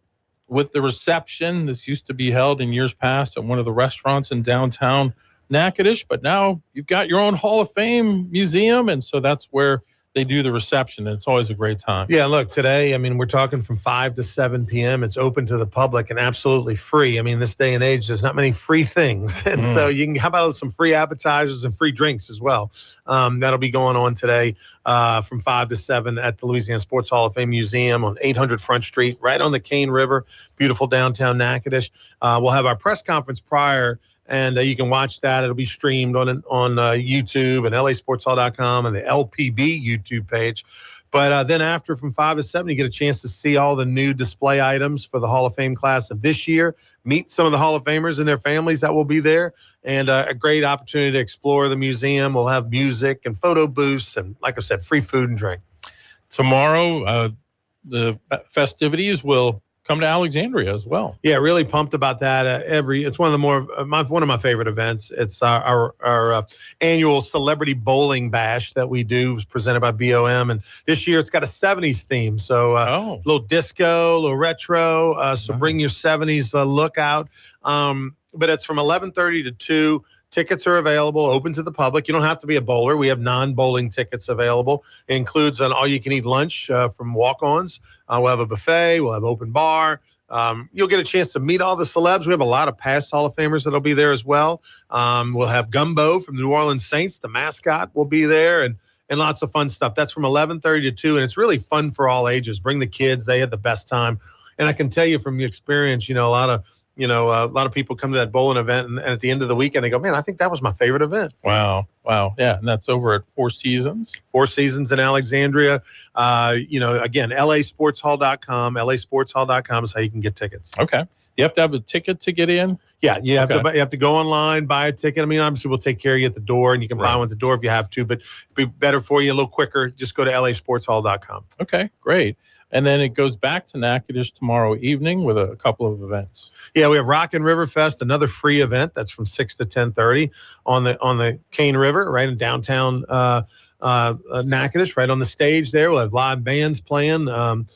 with the reception. This used to be held in years past at one of the restaurants in downtown Natchitoches, but now you've got your own Hall of Fame museum, and so that's where they do the reception, and it's always a great time. Yeah, look, today, I mean, we're talking from 5 to 7 p.m. It's open to the public and absolutely free. I mean, this day and age, there's not many free things. And so you can, how about some free appetizers and free drinks as well? That'll be going on today from 5 to 7 at the Louisiana Sports Hall of Fame Museum on 800 Front Street, right on the Cane River, beautiful downtown Natchitoches. We'll have our press conference prior, and you can watch that. It'll be streamed on YouTube and lasportshall.com and the LPB YouTube page. But then after, from 5 to 7, you get a chance to see all the new display items for the Hall of Fame class of this year, meet some of the Hall of Famers and their families that will be there, and a great opportunity to explore the museum. We'll have music and photo booths and, like I said, free food and drink. Tomorrow, the festivities will come to Alexandria as well. Yeah, really pumped about that. It's one of the one of my favorite events. It's our annual celebrity bowling bash that we do, presented by BOM, and this year it's got a 70s theme. So a little disco, a little retro. So bring your 70s look out. But it's from 11:30 to 2. Tickets are available, open to the public. You don't have to be a bowler. We have non-bowling tickets available. It includes an all-you-can-eat lunch from walk-ons. We'll have a buffet. We'll have open bar. You'll get a chance to meet all the celebs. We have a lot of past Hall of Famers that'll be there as well. We'll have Gumbo from the New Orleans Saints. The mascot will be there, and lots of fun stuff. That's from 11:30 to 2, and it's really fun for all ages. Bring the kids. They had the best time. And I can tell you from experience, a lot of people come to that bowling event, and at the end of the weekend, they go, man, I think that was my favorite event. Wow. Yeah, and that's over at Four Seasons. Four Seasons in Alexandria. Again, lasportshall.com. lasportshall.com is how you can get tickets. Okay. You have to have a ticket to get in? Yeah, you have to go online, buy a ticket. I mean, obviously, we'll take care of you at the door, and you can buy one at the door if you have to, but it'd be better for you, a little quicker. Just go to lasportshall.com. Okay, great. And then it goes back to Natchitoches tomorrow evening with a couple of events. Yeah, we have Rockin' River Fest, another free event that's from 6 to 10:30 on the Cane River, right in downtown Natchitoches, right on the stage there. We'll have live bands playing, and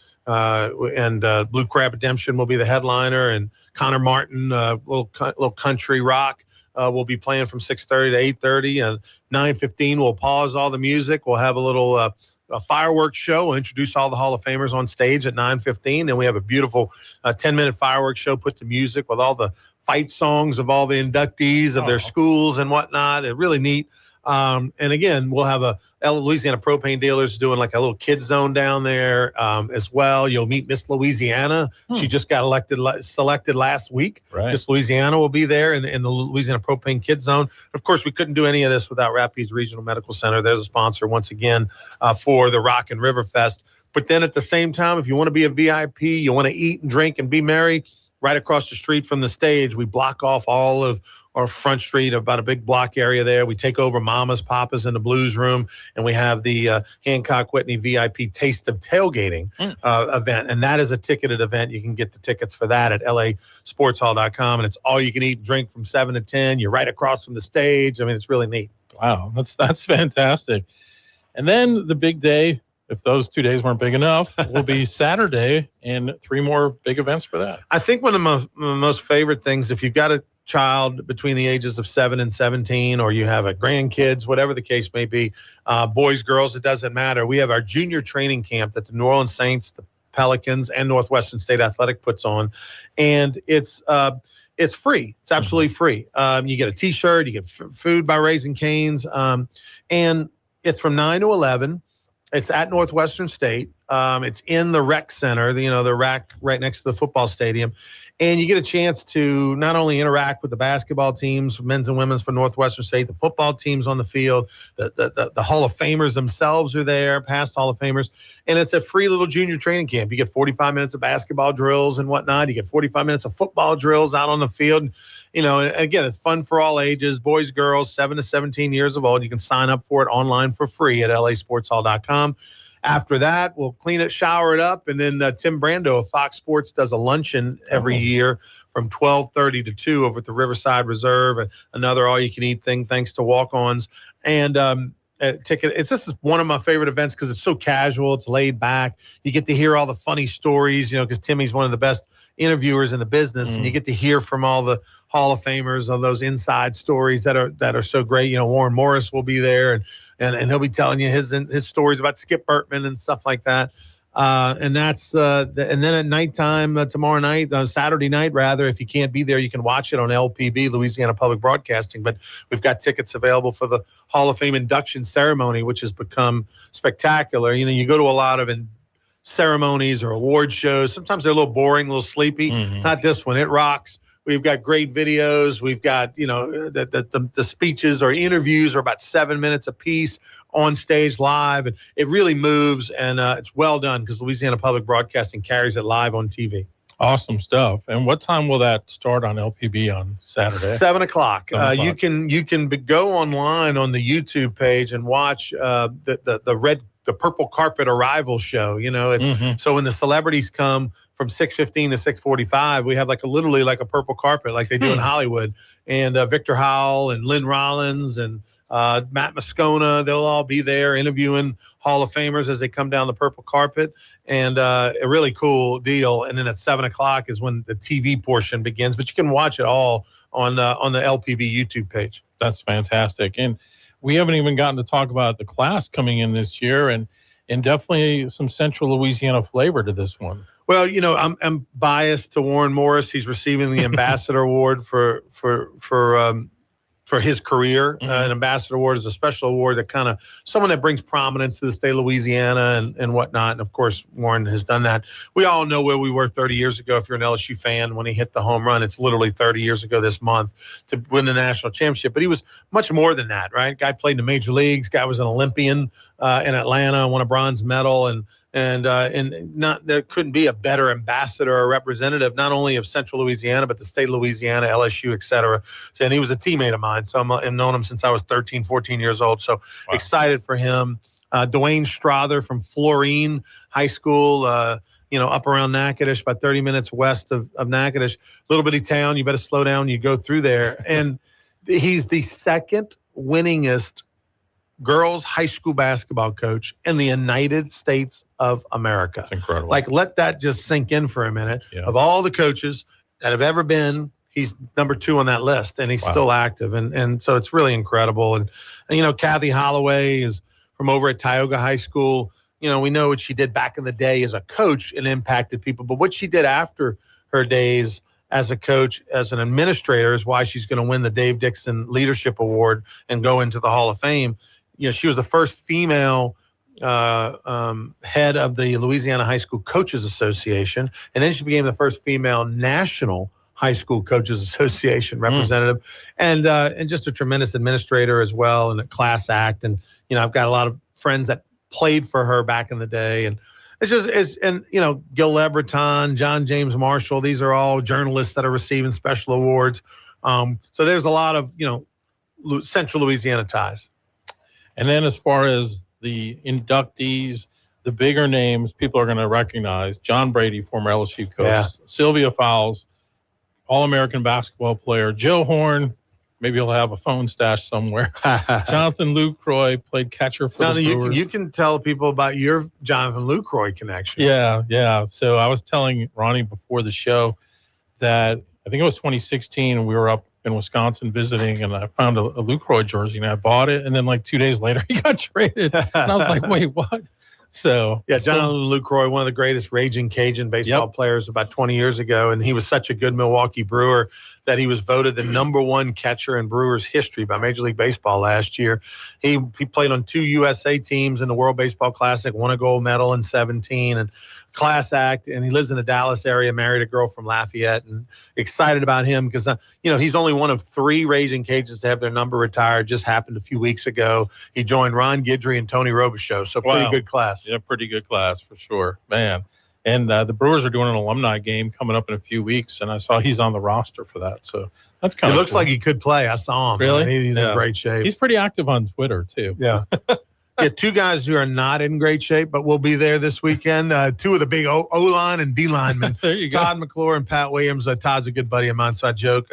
Blue Crab Redemption will be the headliner, and Connor Martin, little country rock, will be playing from 6:30 to 8:30, and 9:15 we'll pause all the music. We'll have a little a fireworks show. We'll introduce all the Hall of Famers on stage at 9:15. Then we have a beautiful 10-minute fireworks show put to music with all the fight songs of all the inductees of their schools and whatnot. They're really neat. And again, we'll have a Louisiana Propane Dealers doing like a little kids zone down there as well. You'll meet Miss Louisiana. She just got selected last week. Right. Miss Louisiana will be there in the Louisiana Propane Kids Zone. Of course, we couldn't do any of this without Rapides Regional Medical Center. There's a sponsor once again for the Rockin' River Fest. But then at the same time, if you want to be a VIP, you want to eat and drink and be merry, right across the street from the stage, we block off all of our Front Street, about a big block area there. We take over Mama's, Papa's in the Blues Room, and we have the Hancock Whitney VIP Taste of Tailgating event. And that is a ticketed event. You can get the tickets for that at lasportshall.com, and it's all you can eat and drink from 7 to 10. You're right across from the stage. I mean, it's really neat. Wow, that's fantastic. And then the big day, if those 2 days weren't big enough, will be Saturday, and 3 more big events for that. I think one of my most favorite things, if you've got a child between the ages of 7 and 17, or you have a grandkids, whatever the case may be, boys, girls, it doesn't matter. We have our junior training camp that the New Orleans Saints, the Pelicans, and Northwestern State Athletic puts on, and it's free. It's absolutely free. You get a T-shirt, you get food by Raising Cane's, and it's from 9 to 11. It's at Northwestern State. It's in the rec center, the rack right next to the football stadium. And you get a chance to not only interact with the basketball teams, men's and women's for Northwestern State, the football teams on the field, the Hall of Famers themselves are there, past Hall of Famers. And it's a free little junior training camp. You get 45 minutes of basketball drills and whatnot. You get 45 minutes of football drills out on the field. Again, it's fun for all ages, boys, girls, 7 to 17 years of old. You can sign up for it online for free at lasportshall.com. After that, we'll clean it, shower it up, and then Tim Brando of Fox Sports does a luncheon every year from 12:30 to 2 over at the Riverside Reserve, and another all-you-can-eat thing thanks to walk-ons. And ticket. It's just one of my favorite events because it's so casual, it's laid back. You get to hear all the funny stories, because Timmy's one of the best interviewers in the business, and you get to hear from all the Hall of Famers on those inside stories that are so great. Warren Morris will be there, and he'll be telling you his stories about Skip Bertman and stuff like that. And that's and then at nighttime tomorrow night, Saturday night rather, if you can't be there, you can watch it on LPB, Louisiana Public Broadcasting. But we've got tickets available for the Hall of Fame induction ceremony, which has become spectacular. You go to a lot of ceremonies or award shows. Sometimes they're a little boring, a little sleepy. Not this one. It rocks. We've got great videos. We've got, the speeches or interviews are about 7 minutes apiece on stage live. And it really moves, and it's well done because Louisiana Public Broadcasting carries it live on TV. Awesome stuff. And what time will that start on LPB on Saturday? 7 o'clock. You can go online on the YouTube page and watch the Purple Carpet Arrival show. So when the celebrities come from 6:15 to 6:45, we have literally a purple carpet like they do in Hollywood. And Victor Howell and Lynn Rollins and Matt Moscona, they'll all be there interviewing Hall of Famers as they come down the purple carpet. And a really cool deal. And then at 7 o'clock is when the TV portion begins. But you can watch it all on the LPB YouTube page. That's fantastic. And we haven't even gotten to talk about the class coming in this year, and definitely some Central Louisiana flavor to this one. Well, I'm biased to Warren Morris. He's receiving the Ambassador Award for his career. An Ambassador Award is a special award that someone that brings prominence to the state of Louisiana and whatnot. And of course, Warren has done that. We all know where we were 30 years ago. If you're an LSU fan, when he hit the home run, it's literally 30 years ago this month to win the national championship. But he was much more than that, right? Guy played in the major leagues. Guy was an Olympian in Atlanta, won a bronze medal, and there couldn't be a better ambassador or representative, not only of Central Louisiana, but the state of Louisiana, LSU, et cetera. And he was a teammate of mine. So I've known him since I was 13, 14 years old. So excited for him. Dwayne Strother from Florine High School, up around Natchitoches, about 30 minutes west of Natchitoches. Little bitty town. You better slow down. You go through there. And he's the second winningest girls high school basketball coach in the United States of America. That's incredible. Let that just sink in for a minute. Yeah. Of all the coaches that have ever been, he's number 2 on that list, and he's still active. And so it's really incredible. And Kathy Holloway is from over at Tioga High School. We know what she did back in the day as a coach and impacted people, but what she did after her days as a coach, as an administrator, is why she's going to win the Dave Dixon Leadership Award and go into the Hall of Fame. She was the first female head of the Louisiana High School Coaches Association, and then she became the first female National High School Coaches Association representative, and just a tremendous administrator as well, and a class act. And I've got a lot of friends that played for her back in the day, and Gil LeBreton, John James Marshall. These are all journalists that are receiving special awards. So there's a lot of Central Louisiana ties. And then as far as the inductees, the bigger names people are going to recognize: John Brady, former LSU coach, Sylvia Fowles, All-American basketball player, Joe Horn, maybe he'll have a phone stash somewhere. Jonathan Lucroy played catcher for the Brewers. You can tell people about your Jonathan Lucroy connection. Yeah. So I was telling Ronnie before the show that I think it was 2016, and we were up in Wisconsin visiting, and I found a Lucroy jersey, and I bought it, and then 2 days later he got traded, and I was like, wait, what? So yeah, Jonathan Lucroy, one of the greatest raging Cajun baseball players about 20 years ago, and he was such a good Milwaukee Brewer that he was voted the #1 catcher in Brewers history by Major League Baseball last year. He played on 2 USA teams in the World Baseball Classic, won a gold medal in 17, and class act, and he lives in the Dallas area, married a girl from Lafayette, and excited about him because, he's only one of 3 Raging Cajuns to have their number retired. Just happened a few weeks ago. He joined Ron Guidry and Tony Robichaux, so pretty good class. Yeah, pretty good class for sure, man. And the Brewers are doing an alumni game coming up in a few weeks, and I saw he's on the roster for that, so that's kind of It looks cool. like he could play. I saw him. Really? Man. He's in great shape. He's pretty active on Twitter, too. Yeah. Yeah, 2 guys who are not in great shape, but will be there this weekend. 2 of the big O-line and D-linemen. There you go. Todd McClure and Pat Williams. Todd's a good buddy of mine, so I joke.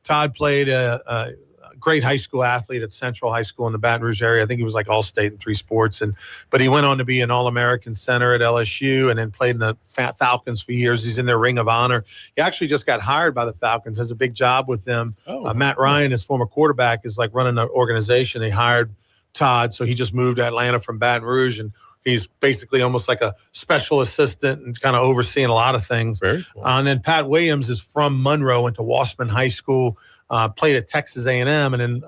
Todd played a great high school athlete at Central High School in the Baton Rouge area. I think he was like all-state in 3 sports. But he went on to be an All-American center at LSU and then played in the Falcons for years. He's in their Ring of Honor. He actually just got hired by the Falcons, has a big job with them. Matt Ryan, his former quarterback, is like running an organization. They hired Todd, so he just moved to Atlanta from Baton Rouge, and he's basically almost like a special assistant and kind of overseeing a lot of things. Very cool. And then Pat Williams is from Monroe, went to Wassman High School, played at Texas A&M, and then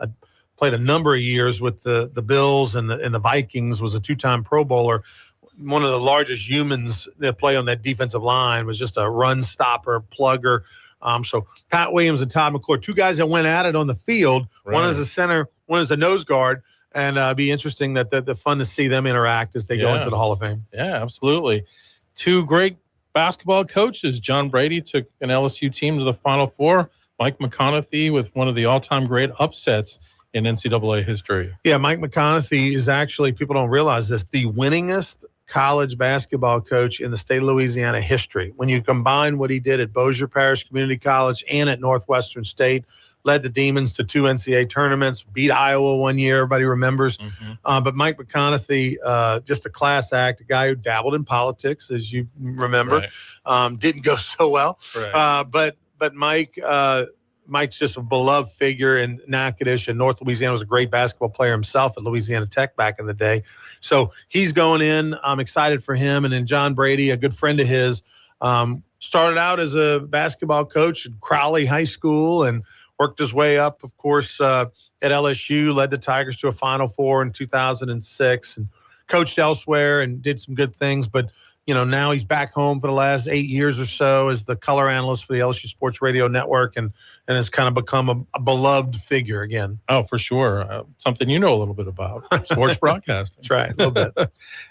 played a number of years with the Bills and the Vikings, was a 2-time Pro Bowler. One of the largest humans that play on that defensive line, was just a run stopper, plugger. So Pat Williams and Todd McClure, 2 guys that went at it on the field. Right. One is a center, one is a nose guard. And it'd be interesting that the fun to see them interact as they go into the Hall of Fame. Yeah, absolutely. 2 great basketball coaches. John Brady took an LSU team to the Final Four. Mike McConaughey with one of the all-time great upsets in NCAA history. Yeah, Mike McConaughey is actually, people don't realize this, the winningest college basketball coach in the state of Louisiana history. When you combine what he did at Bossier Parish Community College and at Northwestern State, led the Demons to 2 NCAA tournaments, beat Iowa one year, everybody remembers. But Mike McConaughey, just a class act, a guy who dabbled in politics, as you remember. Right. Didn't go so well. Right. But Mike's just a beloved figure in Natchitoches, and North Louisiana. Was a great basketball player himself at Louisiana Tech back in the day. So he's going in. I'm excited for him. And then John Brady, a good friend of his, started out as a basketball coach at Crowley High School and worked his way up, of course, at LSU, led the Tigers to a Final Four in 2006, and coached elsewhere and did some good things. But, now he's back home for the last 8 years or so as the color analyst for the LSU Sports Radio Network and has kind of become a beloved figure again. Oh, for sure. Something you know a little bit about, sports broadcasting. That's right, a little bit.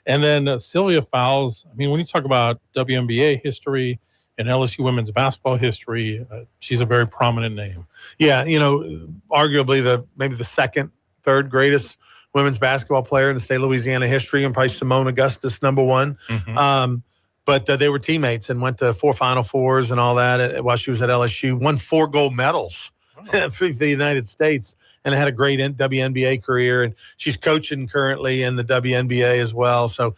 And then Sylvia Fowles, when you talk about WNBA history, in LSU women's basketball history, she's a very prominent name. Yeah, arguably maybe the 2nd, 3rd greatest women's basketball player in the state of Louisiana history, and probably Simone Augustus, #1. But they were teammates and went to 4 Final Fours and all that while she was at LSU. Won 4 gold medals for the United States, and had a great WNBA career. And she's coaching currently in the WNBA as well. So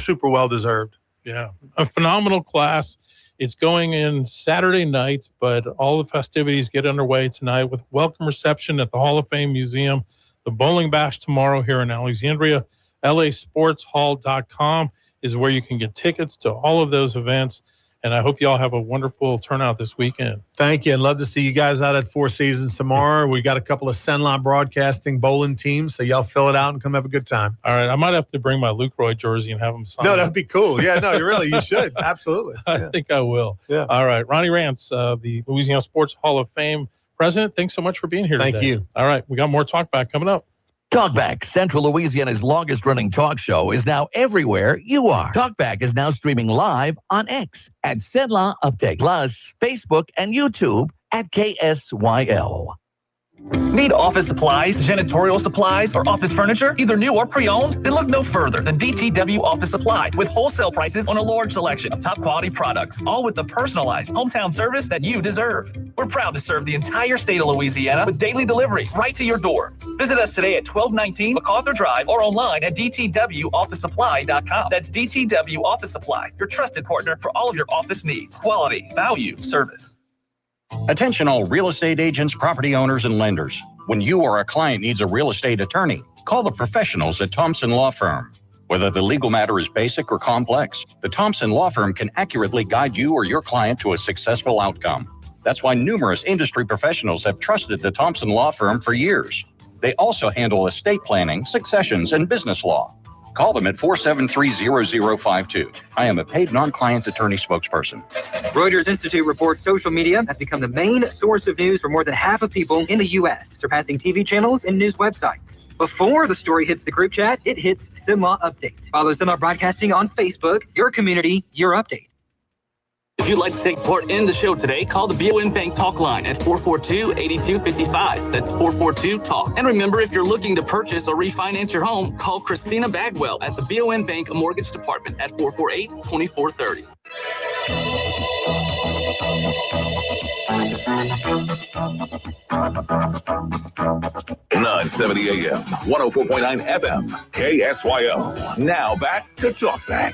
super well deserved. Yeah, a phenomenal class. It's going in Saturday night, but all the festivities get underway tonight with welcome reception at the Hall of Fame Museum, the bowling bash tomorrow here in Alexandria. LASportshall.com is where you can get tickets to all of those events. And I hope you all have a wonderful turnout this weekend. Thank you. I'd love to see you guys out at Four Seasons tomorrow. We got a couple of Cenla Broadcasting bowling teams, so y'all fill it out and come have a good time. All right. I might have to bring my Lucroy jersey and have them sign. No, that'd be cool. Yeah, no, you should. Absolutely. I think I will. Yeah. All right. Ronnie Rance, the Louisiana Sports Hall of Fame president, thanks so much for being here today. Thank you. All right. We got more Talkback coming up. Talkback, Central Louisiana's longest-running talk show, is now everywhere you are. Talkback is now streaming live on X at Cenla Update, plus Facebook and YouTube at KSYL. Need office supplies, janitorial supplies, or office furniture, either new or pre-owned? Then look no further than DTW Office Supply, with wholesale prices on a large selection of top-quality products, all with the personalized hometown service that you deserve. We're proud to serve the entire state of Louisiana with daily deliveries right to your door. Visit us today at 1219 MacArthur Drive or online at DTWOfficeSupply.com. That's DTW Office Supply, your trusted partner for all of your office needs. Quality, value, service. Attention all real estate agents, property owners, and lenders. When you or a client needs a real estate attorney, call the professionals at Thompson Law Firm. Whether the legal matter is basic or complex, the Thompson Law Firm can accurately guide you or your client to a successful outcome. That's why numerous industry professionals have trusted the Thompson Law Firm for years. They also handle estate planning, successions, and business law. Call them at 473-0052. I am a paid non-client attorney spokesperson. Reuters Institute reports social media has become the main source of news for more than half of people in the U.S., surpassing TV channels and news websites. Before the story hits the group chat, it hits Cenla Update. Follow Cenla Broadcasting on Facebook, your community, your update. If you'd like to take part in the show today, call the BOM Bank Talk line at 442-8255. That's 442-TALK. And remember, if you're looking to purchase or refinance your home, call Christina Bagwell at the BOM Bank Mortgage Department at 448-2430. 970 AM, 104.9 FM, KSYO. Now back to Talk Back.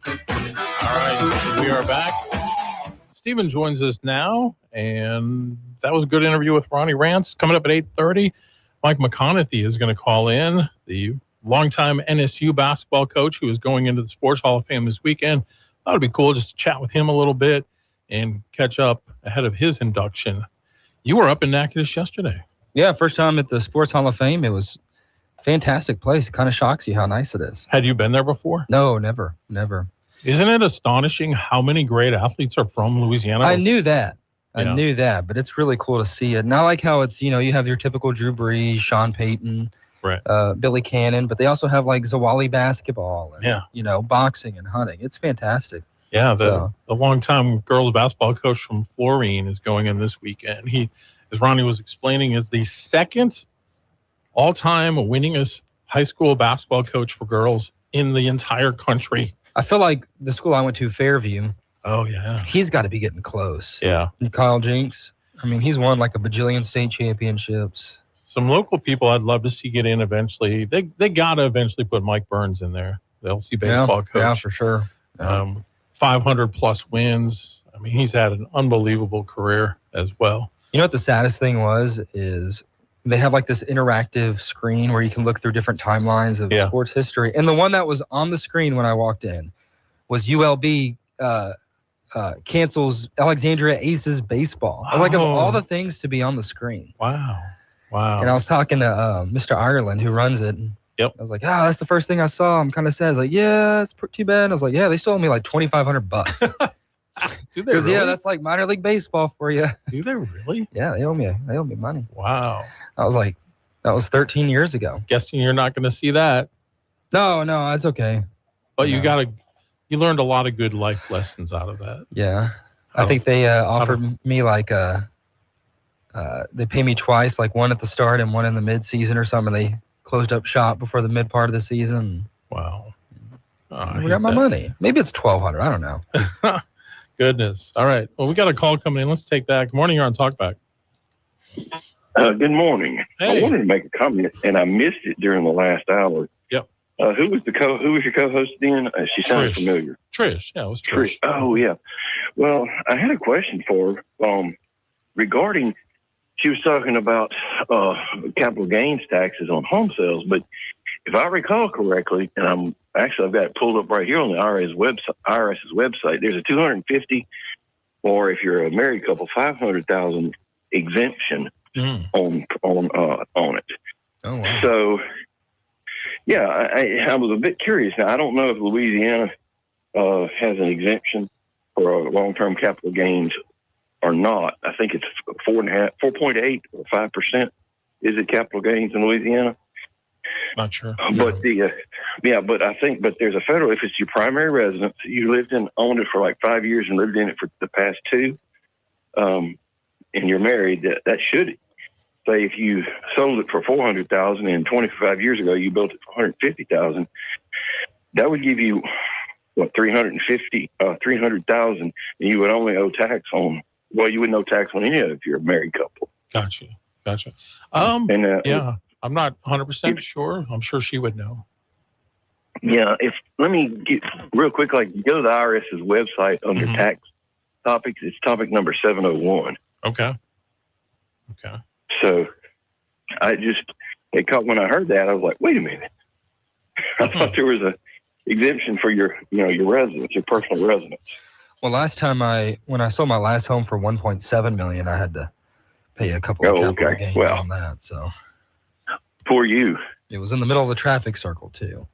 All right, we are back. Stephen joins us now, and that was a good interview with Ronnie Rance. Coming up at 8:30, Mike McConaughey is going to call in, the longtime NSU basketball coach who is going into the Sports Hall of Fame this weekend. That would be cool just to chat with him a little bit and catch up ahead of his induction. You were up in Natchitoches yesterday. Yeah, first time at the Sports Hall of Fame. It was a fantastic place. It kind of shocks you how nice it is. Had you been there before? No, never. Isn't it astonishing how many great athletes are from Louisiana? I knew that. Yeah. I knew that, but it's really cool to see it. And I like how it's, you have your typical Drew Brees, Sean Payton, right, Billy Cannon, but they also have like Zawali basketball and, yeah, boxing and hunting. It's fantastic. Yeah, the longtime girls basketball coach from Florine is going in this weekend. He, as Ronnie was explaining, is the second all-time winningest high school basketball coach for girls in the entire country. I feel like the school I went to, Fairview. Oh, yeah. He's got to be getting close. Yeah. And Kyle Jinks. I mean, he's won like a bajillion state championships. Some local people I'd love to see get in eventually. They got to eventually put Mike Burns in there, the LC baseball coach. Yeah, for sure. Yeah. 500-plus wins. I mean, he's had an unbelievable career as well. You know what the saddest thing is they have like this interactive screen where you can look through different timelines of sports history. And the one that was on the screen when I walked in was ULB cancels Alexandria Aces baseball. I was like, of all the things to be on the screen. Wow. And I was talking to Mr. Ireland, who runs it. Yep. I was like, that's the first thing I saw. I'm kind of sad. I was like, yeah, it's too bad. I was like, yeah, they sold me like $2,500. Do they really? Yeah, that's like minor league baseball for you. Do they really? Yeah, they owe me money. Wow. I was like, that was 13 years ago. Guessing you're not going to see that. No, that's okay. But you learned a lot of good life lessons out of that. Yeah. I think they offered me like they pay me twice, like one at the start and one in the mid-season or something. They closed up shop before the mid part of the season. Wow. We got my money. Maybe it's $1,200. I don't know. Goodness. All right. Well, we got a call coming in. Let's take that. Good morning. You're on Talkback. Good morning. Hey. I wanted to make a comment, and I missed it during the last hour. Yep. Who was your co-host then? She sounded familiar. Trish. Yeah, it was Trish. Oh, yeah. Well, I had a question for her regarding. She was talking about capital gains taxes on home sales, but if I recall correctly, and I've got it pulled up right here on the IRS's website. There's a $250, or if you're a married couple, $500,000 exemption on it. Oh, wow. So, yeah, I was a bit curious. Now, I don't know if Louisiana has an exemption for long-term capital gains or not. I think it's 4.8 or 5%. Is it capital gains in Louisiana? Not sure. But but I think, there's a federal, if it's your primary residence, you owned it for like 5 years and lived in it for the past 2, and you're married, that should say if you sold it for $400,000 and 25 years ago you built it for $150,000, that would give you $300,000, and you would only owe tax on. Well, you wouldn't owe tax on any of it if you're a married couple. Gotcha. I'm not 100% sure. I'm sure she would know. Yeah. Let me get real quick, go to the IRS's website under tax topics. It's topic number 701. Okay. So when I heard that, I was like, wait a minute. I thought there was a exemption for your residence, your personal residence. Well, when I sold my last home for $1.7 million, I had to pay a couple of capital gains on that. So poor you. It was in the middle of the traffic circle too.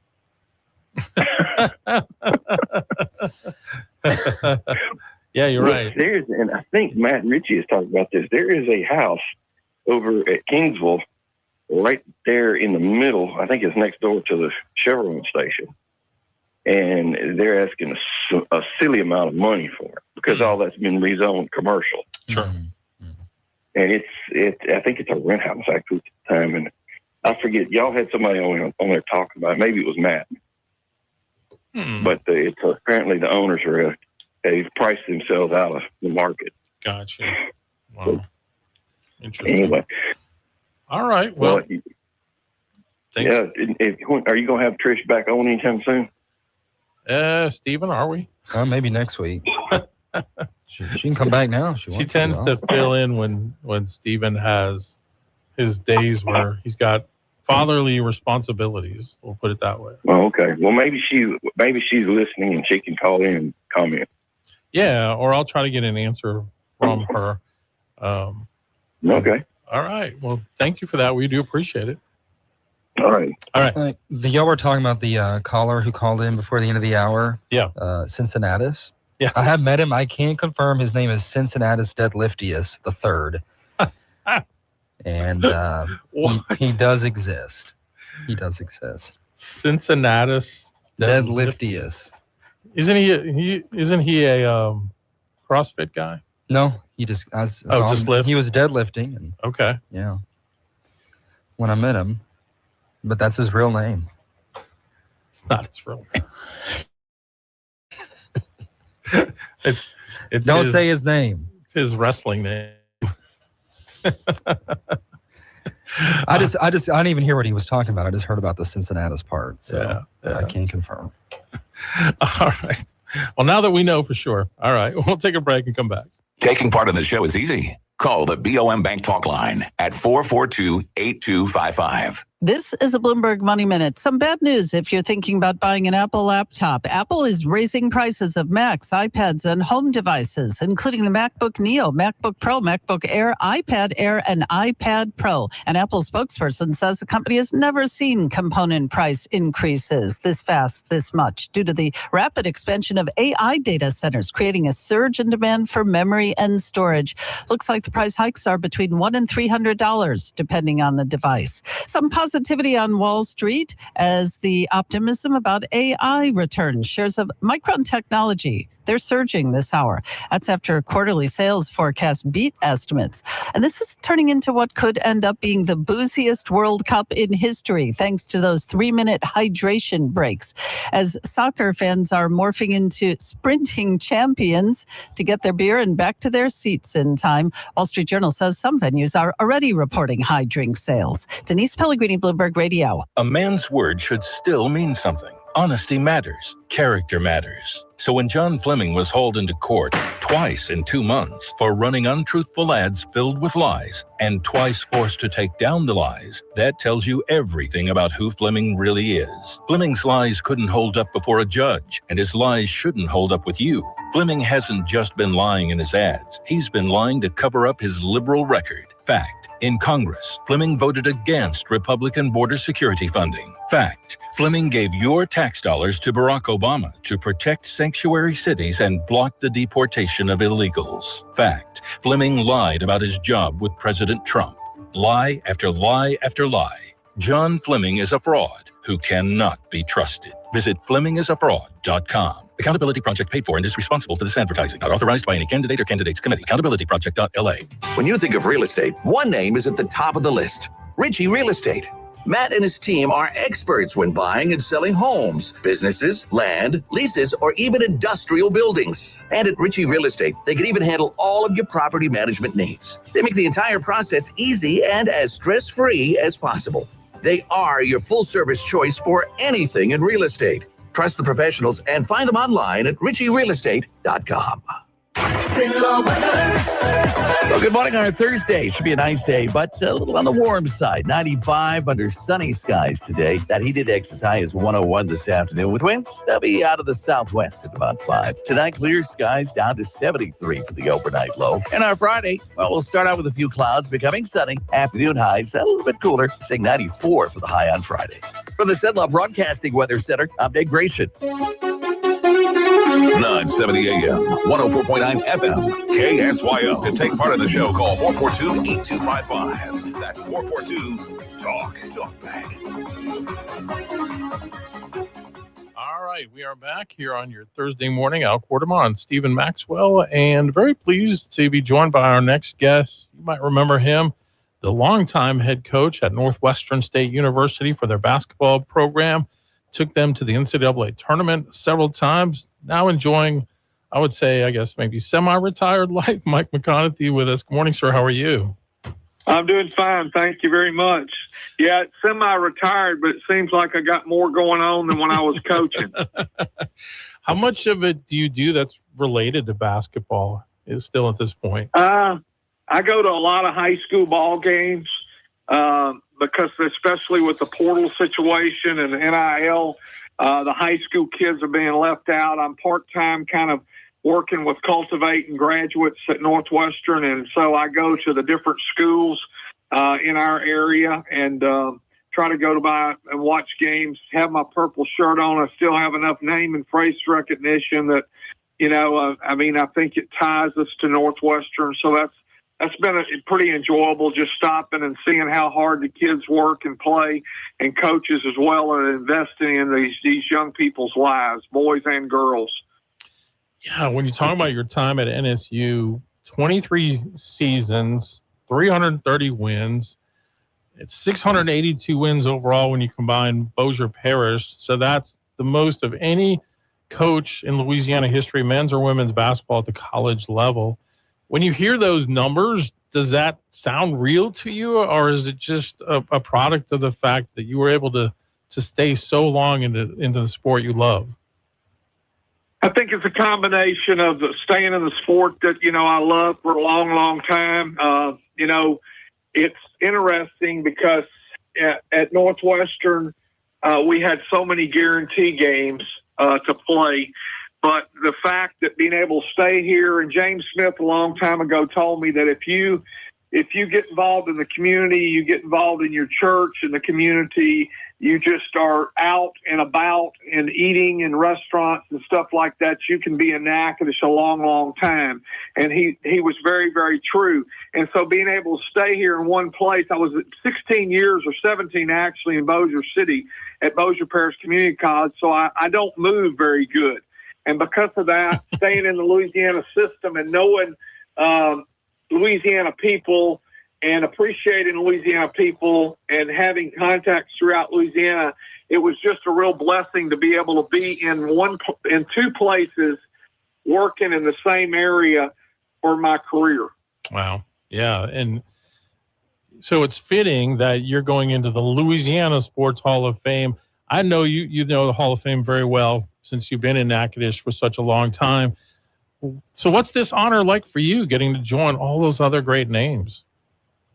Yeah, you're right. And I think Matt Ritchie has talked about this. There is a house over at Kingsville, right there in the middle. I think it's next door to the Chevron station. And they're asking a silly amount of money for it because all that's been rezoned commercial. Sure. And I think it's a rent house actually at the time. And I forget, y'all had somebody on there talking about it. Maybe it was Matt. But it's apparently the owners they've priced themselves out of the market. Gotcha. Wow. Interesting. Anyway. All right. Well, thanks. Yeah. Are you going to have Trish back on anytime soon? Stephen, are we? Maybe next week. she can come back now. She tends to fill in when Stephen has his days where he's got fatherly responsibilities. We'll put it that way. Oh, okay. Well, maybe she's listening and she can call in and comment. Yeah, or I'll try to get an answer from her. Okay. All right. Well, thank you for that. We do appreciate it. All right. Y'all were talking about the caller who called in before the end of the hour. Yeah. Cincinnatus. Yeah. I have met him. I can confirm his name is Cincinnatus Deadliftius III. And he does exist. He does exist. Cincinnatus Deadliftius. Isn't he a CrossFit guy? No, he just just lift. He was deadlifting. And, okay. Yeah. When I met him, but that's his real name. It's not his real name. it's Don't say his name. It's his wrestling name. I didn't even hear what he was talking about. I just heard about the Cincinnatus part, so yeah. I can't confirm. All right. Well, now that we know for sure. All right. We'll take a break and come back. Taking part in the show is easy. Call the BOM Bank Talk line at 442-8255. This is a Bloomberg Money Minute. Some bad news if you're thinking about buying an Apple laptop. Apple is raising prices of Macs, iPads, and home devices, including the MacBook Neo, MacBook Pro, MacBook Air, iPad Air, and iPad Pro. An Apple spokesperson says the company has never seen component price increases this fast, this much, due to the rapid expansion of AI data centers, creating a surge in demand for memory and storage. Looks like the price hikes are between $100 and $300, depending on the device. Some positivity on Wall Street as the optimism about AI returns. Shares of Micron Technology, they're surging this hour. That's after quarterly sales forecast beat estimates. And this is turning into what could end up being the booziest World Cup in history, thanks to those 3-minute hydration breaks. As soccer fans are morphing into sprinting champions to get their beer and back to their seats in time, Wall Street Journal says some venues are already reporting high drink sales. Denise Pellegrini, Bloomberg Radio. A man's word should still mean something. Honesty matters. Character matters. So when John Fleming was hauled into court twice in 2 months for running untruthful ads filled with lies and twice forced to take down the lies, that tells you everything about who Fleming really is. Fleming's lies couldn't hold up before a judge, and his lies shouldn't hold up with you. Fleming hasn't just been lying in his ads. He's been lying to cover up his liberal record. Fact. In Congress, Fleming voted against Republican border security funding. Fact. Fleming gave your tax dollars to Barack Obama to protect sanctuary cities and block the deportation of illegals. Fact. Fleming lied about his job with President Trump. Lie after lie after lie. John Fleming is a fraud who cannot be trusted. Visit FlemingIsAfraud.com. Accountability Project paid for and is responsible for this advertising. Not authorized by any candidate or candidates committee. AccountabilityProject.la. When you think of real estate, one name is at the top of the list. Ritchie Real Estate. Matt and his team are experts when buying and selling homes, businesses, land, leases, or even industrial buildings. And at Ritchie Real Estate, they can even handle all of your property management needs. They make the entire process easy and as stress-free as possible. They are your full-service choice for anything in real estate. Trust the professionals and find them online at RitchieRealEstate.com. The Good morning on a Thursday. Should be a nice day, but a little on the warm side. 95 under sunny skies today. That heat index is high as 101 this afternoon with winds. They'll be out of the southwest at about 5. Tonight, clear skies down to 73 for the overnight low. And our Friday, well, we'll start out with a few clouds becoming sunny. Afternoon highs a little bit cooler, saying 94 for the high on Friday. From the Cenla Broadcasting Weather Center, I'm Dave Grayson. 970 AM, 104.9 FM, KSYO. To take part in the show, call 442-8255. That's 442-TALK. TalkBack. All right, we are back here on your Thursday morning. Al Quarterman, Stephen Maxwell, and very pleased to be joined by our next guest. You might remember him, the longtime head coach at Northwestern State University for their basketball program. Took them to the NCAA tournament several times. Now enjoying, I would say, I guess maybe semi-retired life. Mike McConaughey with us. Good morning, sir. How are you? I'm doing fine. Thank you very much. Yeah, it's semi-retired, but it seems like I got more going on than when I was coaching. How much of it do you do that's related to basketball is still at this point? I go to a lot of high school ball games because especially with the portal situation and the NIL, the high school kids are being left out. I'm part-time kind of working with cultivating graduates at Northwestern, and so I go to the different schools in our area and try to go by and watch games, have my purple shirt on. I still have enough name and phrase recognition that, I think it ties us to Northwestern. So that's been pretty enjoyable, just stopping and seeing how hard the kids work and play, and coaches as well are investing in these young people's lives, boys and girls. Yeah, when you talk about your time at NSU, 23 seasons, 330 wins, it's 682 wins overall when you combine Bossier Parish. So that's the most of any coach in Louisiana history, men's or women's basketball at the college level. When you hear those numbers, does that sound real to you, or is it just a product of the fact that you were able to stay so long into the sport you love? I think it's a combination of staying in the sport that, I love for a long, long time. It's interesting because at Northwestern, we had so many guarantee games to play. But the fact that being able to stay here, and James Smith a long time ago told me that if you get involved in the community, you get involved in your church and the community, you just are out and about and eating in restaurants and stuff like that, you can be in Natchitoches a long, long time. And he was very, very true. And so being able to stay here in one place, I was 16 years or 17 actually in Bossier City at Bossier Parish Community College, so I don't move very good. And because of that, staying in the Louisiana system and knowing Louisiana people and appreciating Louisiana people and having contacts throughout Louisiana, it was just a real blessing to be able to be in two places working in the same area for my career. Wow. Yeah. And so it's fitting that you're going into the Louisiana Sports Hall of Fame. I know you know the Hall of Fame very well since you've been in Natchitoches for such a long time. So what's this honor like for you, getting to join all those other great names?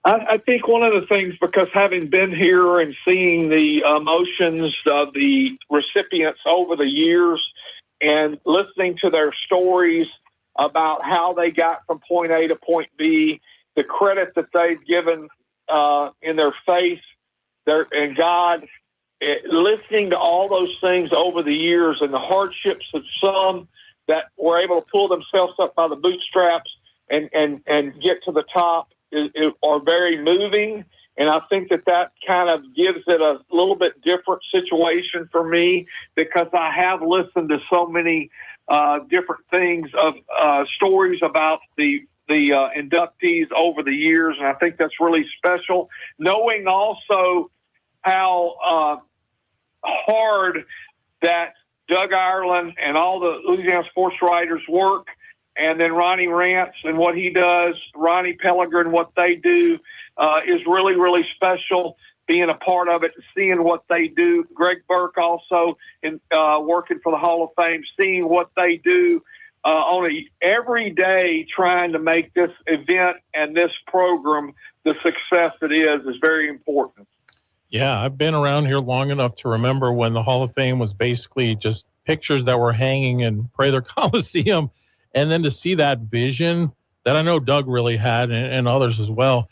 I think one of the things, because having been here and seeing the emotions of the recipients over the years and listening to their stories about how they got from point A to point B, the credit that they've given in their faith and God, listening to all those things over the years and the hardships of some that were able to pull themselves up by the bootstraps and get to the top are very moving. And I think that kind of gives it a little bit different situation for me, because I have listened to so many different things of stories about the inductees over the years. And I think that's really special. Knowing also how hard that Doug Ireland and all the Louisiana sports writers work, and then Ronnie Rance and what he does, Ronnie Pellegrin, what they do is really, really special, being a part of it, seeing what they do. Greg Burke also in working for the Hall of Fame, seeing what they do every day trying to make this event and this program the success it is very important. Yeah, I've been around here long enough to remember when the Hall of Fame was basically just pictures that were hanging in Prather Coliseum, and then to see that vision that I know Doug really had and others as well,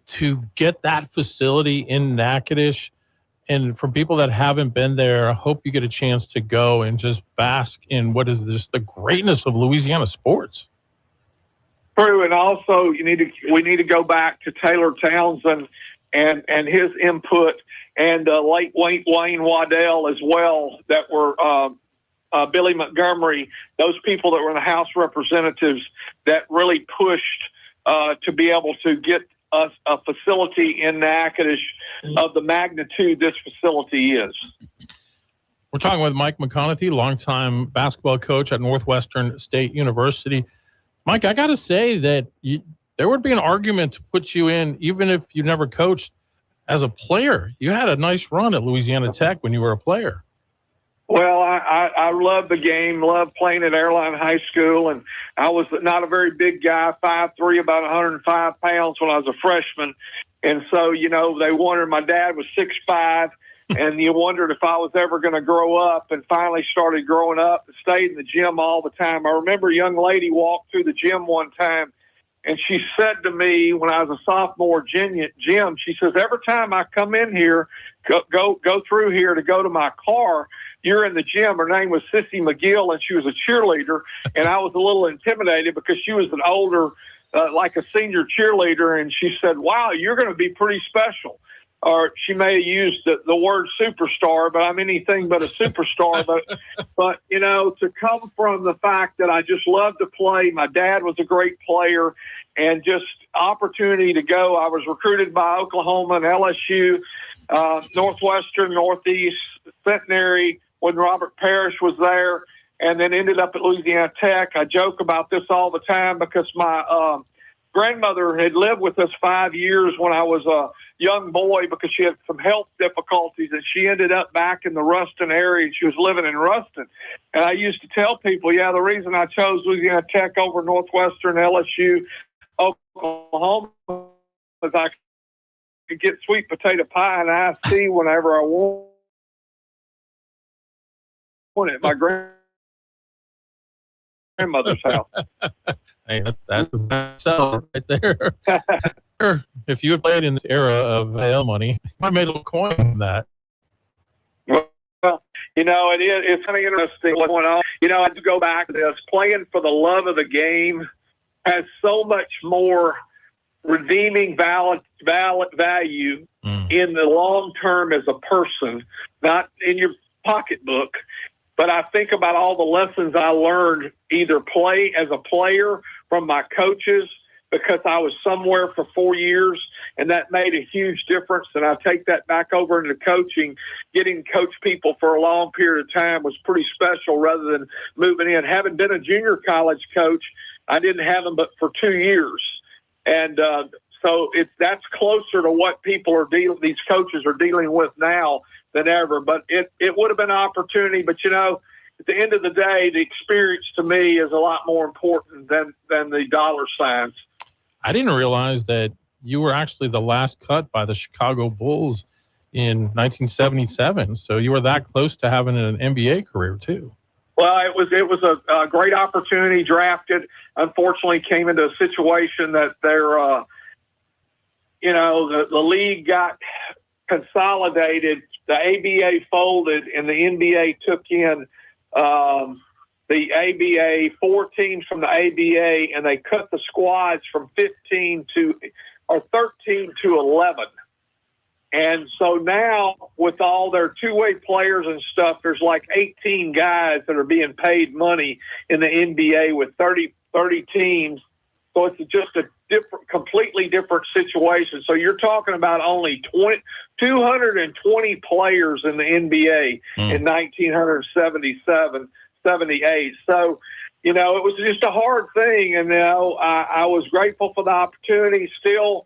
to get that facility in Natchitoches. And for people that haven't been there, I hope you get a chance to go and just bask in what is just the greatness of Louisiana sports. True, and also we need to go back to Taylor Townsend and his input, and late Wayne Waddell as well, that were Billy Montgomery, those people that were in the House of Representatives that really pushed to be able to get us a facility in Natchitoches of the magnitude this facility is. We're talking with Mike McConaughey, longtime basketball coach at Northwestern State University. Mike, I got to say that there would be an argument to put you in, even if you never coached, as a player. You had a nice run at Louisiana Tech when you were a player. Well, I love the game, loved playing at Airline High School, and I was not a very big guy, 5'3", about 105 pounds when I was a freshman. And so, they wondered, my dad was 6'5", and you wondered if I was ever going to grow up, and finally started growing up and stayed in the gym all the time. I remember a young lady walked through the gym one time, and she said to me when I was a sophomore gym, she says, every time I come in here, go through here to go to my car, you're in the gym. Her name was Sissy McGill, and she was a cheerleader. And I was a little intimidated because she was an older, like a senior cheerleader. And she said, wow, you're going to be pretty special. Or she may have used the word superstar, but I'm anything but a superstar. but to come from the fact that I just love to play, my dad was a great player, and just opportunity to go. I was recruited by Oklahoma and LSU, Northwestern, Northeast, Centenary, when Robert Parrish was there, and then ended up at Louisiana Tech. I joke about this all the time because my grandmother had lived with us 5 years when I was a young boy because she had some health difficulties, and she ended up back in the Ruston area, and she was living in Ruston. And I used to tell people, the reason I chose Louisiana Tech over Northwestern, LSU, Oklahoma is I could get sweet potato pie and iced tea whenever I want at my grandmother's house. Hey, that's the sell right there. If you had played in this era of AL money, I made a little coin from that. Well, it's kind of interesting what's going on. I have to go back to this. Playing for the love of the game has so much more redeeming value in the long term as a person, not in your pocketbook. But I think about all the lessons I learned, either play as a player from my coaches, because I was somewhere for 4 years, and that made a huge difference. And I take that back over into coaching. Getting to coach people for a long period of time was pretty special rather than moving in. Having been a junior college coach, I didn't have them but for 2 years. And so that's closer to what these coaches are dealing with now than ever. But it would have been an opportunity. But, at the end of the day, the experience to me is a lot more important than the dollar signs. I didn't realize that you were actually the last cut by the Chicago Bulls in 1977. So you were that close to having an NBA career too. Well, it was a great opportunity. Drafted, unfortunately, came into a situation that the league got consolidated. The ABA folded, and the NBA took in the ABA, 4 teams from the ABA, and they cut the squads from 13 to 11. And so now, with all their two-way players and stuff, there's like 18 guys that are being paid money in the NBA with 30 teams. So it's just a completely different situation. So you're talking about only 220 players in the NBA in 1977, 78. So, it was just a hard thing. And, I was grateful for the opportunity. Still,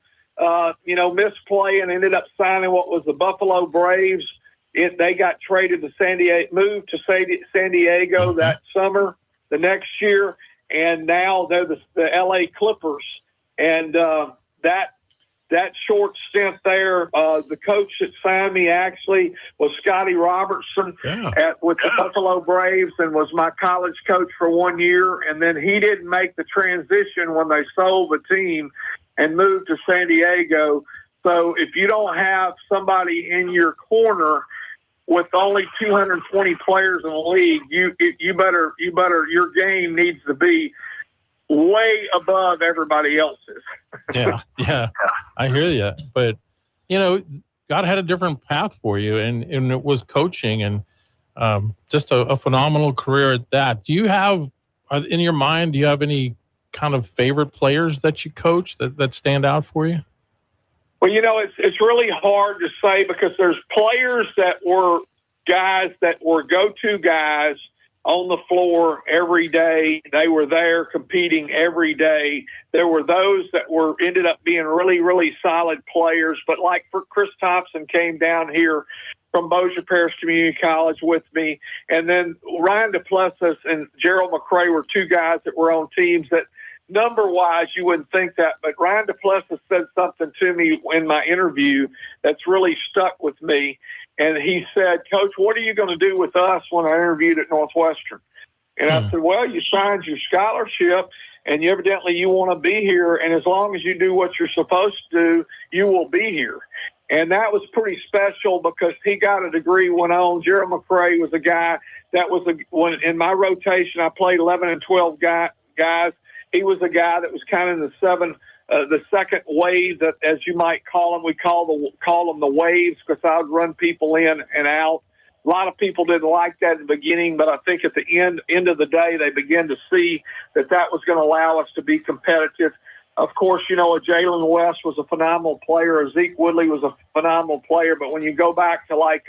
missed play and ended up signing what was the Buffalo Braves. They got traded to moved to San Diego that summer. the next year, and now they're the LA Clippers. And that short stint there, the coach that signed me actually was Scotty Robertson with the Buffalo Braves, and was my college coach for 1 year. And then he didn't make the transition when they sold the team and moved to San Diego. So if you don't have somebody in your corner with only 220 players in the league, you better your game needs to be way above everybody else's. Yeah, I hear you. But, God had a different path for you, and it was coaching, and just a phenomenal career at that. Do you have, in your mind, do you have any kind of favorite players that you coach that stand out for you? Well, it's really hard to say, because there's players that were guys that were go-to guys on the floor every day. They were there competing every day. There were those that ended up being really, really solid players. But like for Chris Thompson came down here from Bossier Parish Community College with me. And then Ryan Duplessis and Gerald McCray were two guys that were on teams that, number-wise, you wouldn't think that. But Ryan Duplessis said something to me in my interview that's really stuck with me. And he said, "Coach, what are you going to do with us?" when I interviewed at Northwestern. And I said, "Well, you signed your scholarship, and evidently you want to be here. And as long as you do what you're supposed to do, you will be here." And that was pretty special, because he got a degree, went on. Gerald McCray was a guy that was when in my rotation, I played 11 and 12 guys. He was a guy that was kind of the second wave, that, as you might call them, we call them the waves, because I would run people in and out. A lot of people didn't like that in the beginning, but I think at the end of the day, they began to see that was going to allow us to be competitive. Of course, Jalen West was a phenomenal player. Zeke Woodley was a phenomenal player. But when you go back to like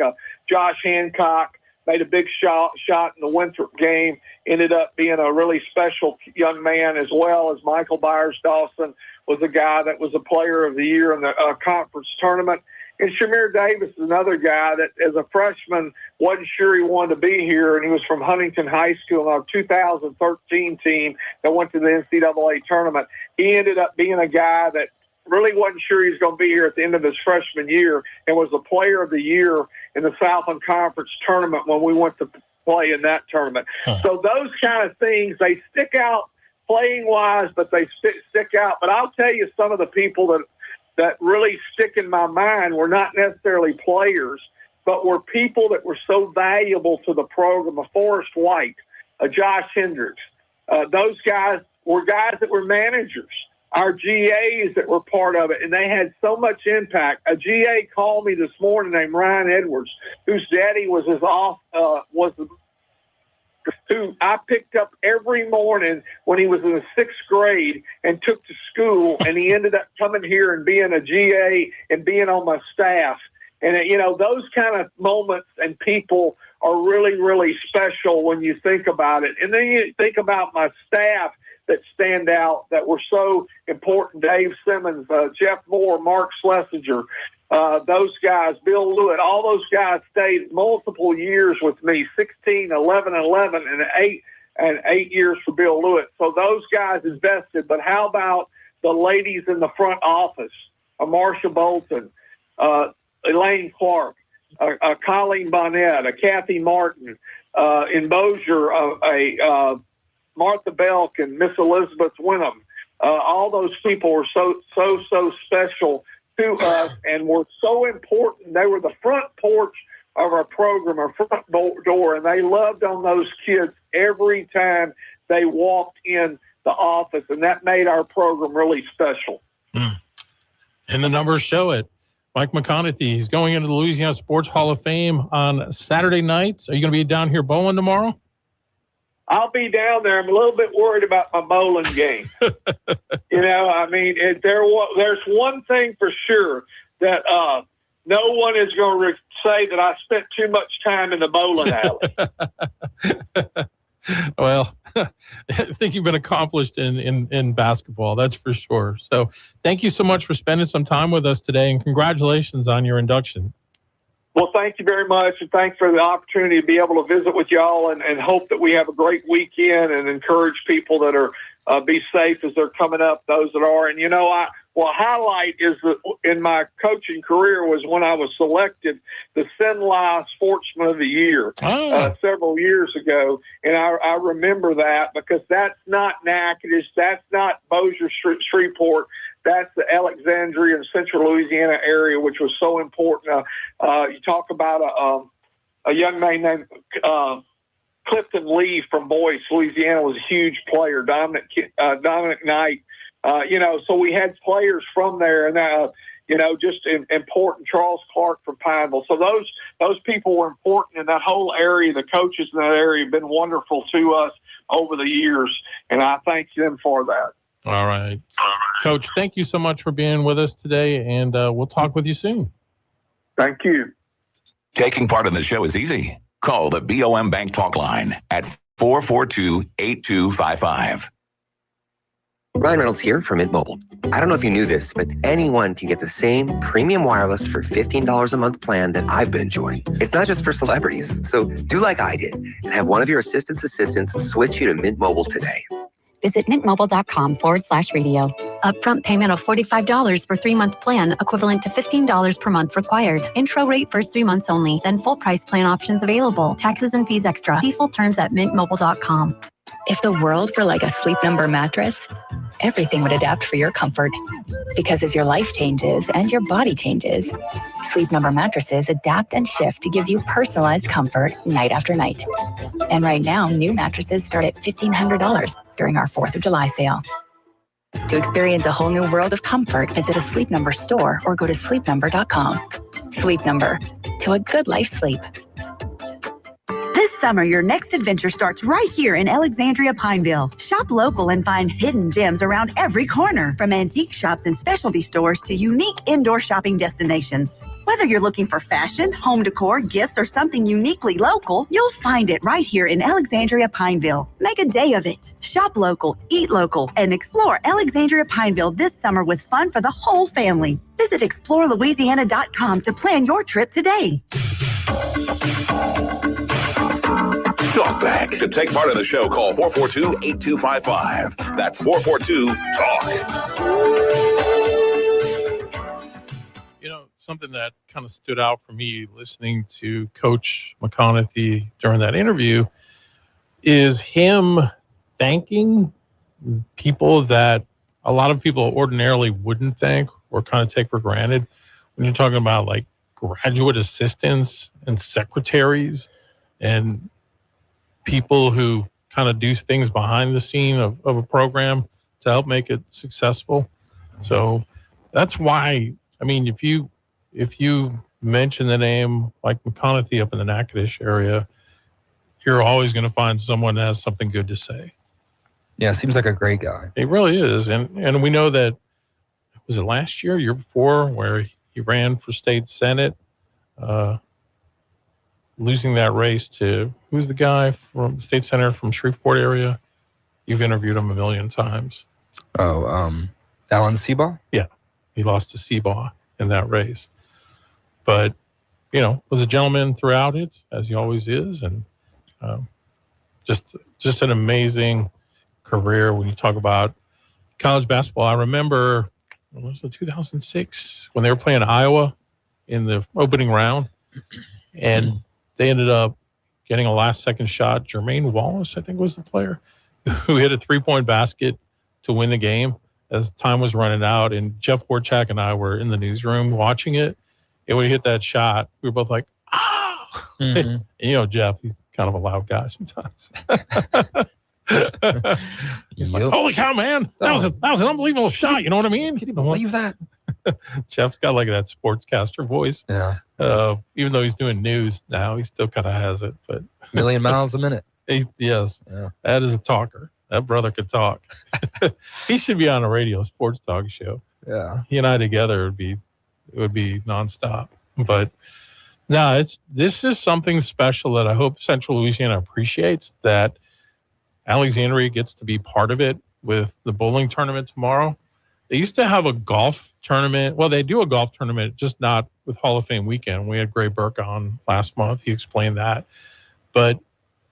Josh Hancock, made a big shot in the Winthrop game, ended up being a really special young man, as well as Michael Byers-Dawson was a guy that was a player of the year in the conference tournament. And Shamir Davis is another guy that, as a freshman, wasn't sure he wanted to be here, and he was from Huntington High School, our 2013 team that went to the NCAA tournament. He ended up being a guy that really wasn't sure he was going to be here at the end of his freshman year, and was the player of the year in the Southland Conference tournament when we went to play in that tournament. So those kind of things, they stick out playing-wise, but they stick out. But I'll tell you, some of the people that really stick in my mind were not necessarily players, but were people that were so valuable to the program. A Forrest White, a Josh Hendricks. Those guys were guys that were managers. Our GAs that were part of it, and they had so much impact. A GA called me this morning named Ryan Edwards, whose daddy was who I picked up every morning when he was in the 6th grade and took to school, and he ended up coming here and being a GA and being on my staff. And, those kind of moments and people are really, really special when you think about it. And then you think about my staff that stand out, that were so important: Dave Simmons, Jeff Moore, Mark Schlesinger, those guys, Bill Lewitt, all those guys stayed multiple years with me, 16, 11, and 8 years for Bill Lewitt. So those guys invested. But how about the ladies in the front office? Marsha Bolton, Elaine Clark, Colleen Bonnet, Kathy Martin, in Bossier, Martha Belk and Miss Elizabeth Winham. All those people were so special to us and were so important. They were the front porch of our program, our front door, and they loved on those kids every time they walked in the office, and that made our program really special. And the numbers show it. Mike McConaughey, he's going into the Louisiana Sports Hall of Fame on Saturday nights. Are you going to be down here bowling tomorrow? I'll be down there. I'm a little bit worried about my bowling game. There's one thing for sure, that no one is going to say that I spent too much time in the bowling alley. Well, I think you've been accomplished in basketball, that's for sure. So thank you so much for spending some time with us today, and congratulations on your induction. Well, thank you very much, and thanks for the opportunity to be able to visit with y'all, and hope that we have a great weekend, and encourage people that are be safe as they're coming up, those that are. And, highlight is that in my coaching career was when I was selected the Sinlai Sportsman of the Year several years ago. And I remember that because that's not Natchitoches, that's not Bossier Shreveport. That's the Alexandria and Central Louisiana area, which was so important. You talk about a young man named Clifton Lee from Boyce, Louisiana, was a huge player. Dominic Knight. So we had players from there, and just important. Charles Clark from Pineville. So those people were important in that whole area. The coaches in that area have been wonderful to us over the years, and I thank them for that. All right. Coach, thank you so much for being with us today, and we'll talk with you soon. Thank you. Taking part in the show is easy. Call the BOM Bank Talk line at 442-8255. Ryan Reynolds here from Mint Mobile. I don't know if you knew this, but anyone can get the same premium wireless for $15 a month plan that I've been enjoying. It's not just for celebrities, so do like I did and have one of your assistants switch you to Mint Mobile today. Visit mintmobile.com/radio. Upfront payment of $45 for 3-month plan, equivalent to $15 per month required. Intro rate first 3 months only, then full price plan options available. Taxes and fees extra. See full terms at mintmobile.com. If the world were like a Sleep Number mattress, everything would adapt for your comfort. Because as your life changes and your body changes, Sleep Number mattresses adapt and shift to give you personalized comfort night after night. And right now, new mattresses start at $1,500 during our 4th of July sale. To experience a whole new world of comfort, visit a Sleep Number store or go to sleepnumber.com. Sleep Number, to a good life sleep. This summer, your next adventure starts right here in Alexandria Pineville. Shop local and find hidden gems around every corner, from antique shops and specialty stores to unique indoor shopping destinations. Whether you're looking for fashion, home decor, gifts, or something uniquely local, you'll find it right here in Alexandria Pineville. Make a day of it. Shop local, eat local, and explore Alexandria Pineville this summer with fun for the whole family. Visit explorelouisiana.com to plan your trip today. Talk back. To take part in the show, call 442-8255. That's 442-TALK. Something that kind of stood out for me listening to Coach McConaughey during that interview is him thanking people that a lot of people ordinarily wouldn't thank or kind of take for granted. When you're talking about like graduate assistants and secretaries and people who kind of do things behind the scene of a program to help make it successful. So that's why, if you mention the name like McConaughey up in the Natchitoches area, you're always going to find someone that has something good to say. Yeah, seems like a great guy. He really is. And we know that, was it last year, year before, where he ran for state senate, losing that race to, who's the guy from the state senator from Shreveport area? You've interviewed him a million times. Alan Seabaugh? Yeah, he lost to Seabaugh in that race. But, was a gentleman throughout it, as he always is. And just an amazing career when you talk about college basketball. I remember, was it 2006, when they were playing Iowa in the opening round, and they ended up getting a last-second shot. Jermaine Wallace, I think, was the player, who hit a three-point basket to win the game as time was running out. And Jeff Horchak and I were in the newsroom watching it. And when he hit that shot, we were both like, ah! Mm-hmm. And, Jeff, he's kind of a loud guy sometimes. He's like, holy cow, man. That was an unbelievable shot. You know what I mean? Can you believe that? Jeff's got like that sportscaster voice. Yeah. Even though he's doing news now, he still kind of has it. But million miles a minute. Yes. Yeah. That is a talker. That brother could talk. He should be on a radio sports talk show. Yeah. He and I together would be nonstop. But no, this is something special that I hope Central Louisiana appreciates, that Alexandria gets to be part of it with the bowling tournament tomorrow. They used to have a golf tournament. Well, they do a golf tournament, just not with Hall of Fame weekend. We had Gray Burke on last month. He explained that. But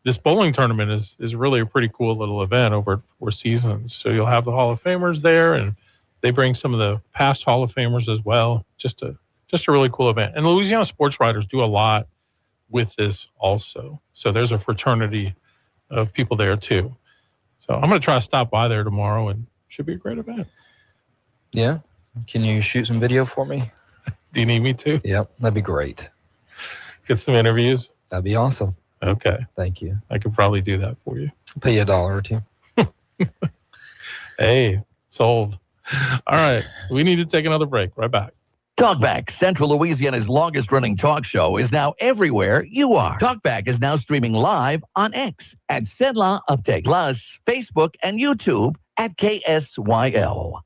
this bowling tournament is really a pretty cool little event over at Four Seasons. So you'll have the Hall of Famers there, and they bring some of the past Hall of Famers as well. Just a really cool event. And Louisiana sports writers do a lot with this also. So there's a fraternity of people there too. So I'm going to try to stop by there tomorrow, and should be a great event. Yeah. Can you shoot some video for me? Do you need me to? Yep, that'd be great. Get some interviews? That'd be awesome. Okay. Thank you. I could probably do that for you. I'll pay you $1 or $2. Hey, sold. All right. We need to take another break. Right back. Talkback, Central Louisiana's longest-running talk show, is now everywhere you are. Talkback is now streaming live on X at Sedla Update, plus Facebook and YouTube at KSYL.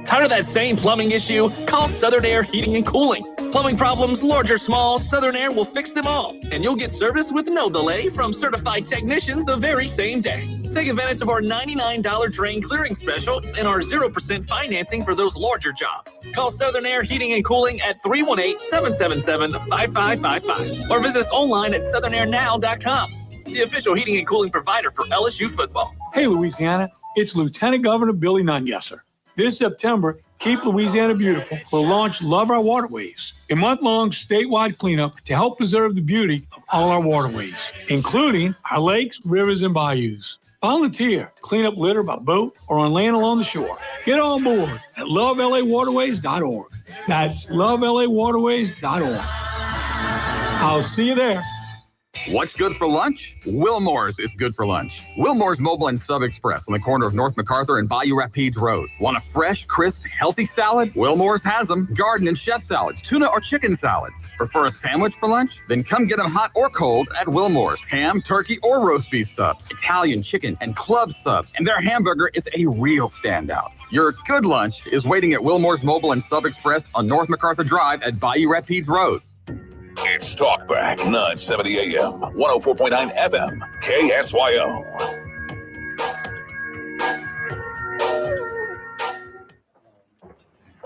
Tired of that same plumbing issue? Call Southern Air Heating and Cooling. Plumbing problems, large or small, Southern Air will fix them all. And you'll get service with no delay from certified technicians the very same day. Take advantage of our $99 drain clearing special and our 0% financing for those larger jobs. Call Southern Air Heating and Cooling at 318-777-5555 or visit us online at southernairnow.com, the official heating and cooling provider for LSU football. Hey, Louisiana, it's Lieutenant Governor Billy Nungesser. This September, Keep Louisiana Beautiful will launch Love Our Waterways, a month-long statewide cleanup to help preserve the beauty of all our waterways, including our lakes, rivers, and bayous. Volunteer to clean up litter by boat or on land along the shore. Get on board at lovelawaterways.org. That's lovelawaterways.org. I'll see you there. What's good for lunch? Wilmore's is good for lunch. Wilmore's Mobile and Sub Express on the corner of North MacArthur and Bayou Rapides Road. Want a fresh, crisp, healthy salad? Wilmore's has them. Garden and chef salads, tuna or chicken salads. Prefer a sandwich for lunch? Then come get them hot or cold at Wilmore's. Ham, turkey, or roast beef subs, Italian, chicken, and club subs. And their hamburger is a real standout. Your good lunch is waiting at Wilmore's Mobile and Sub Express on North MacArthur Drive at Bayou Rapides Road. It's Talkback, 970 AM, 104.9 FM, KSYO.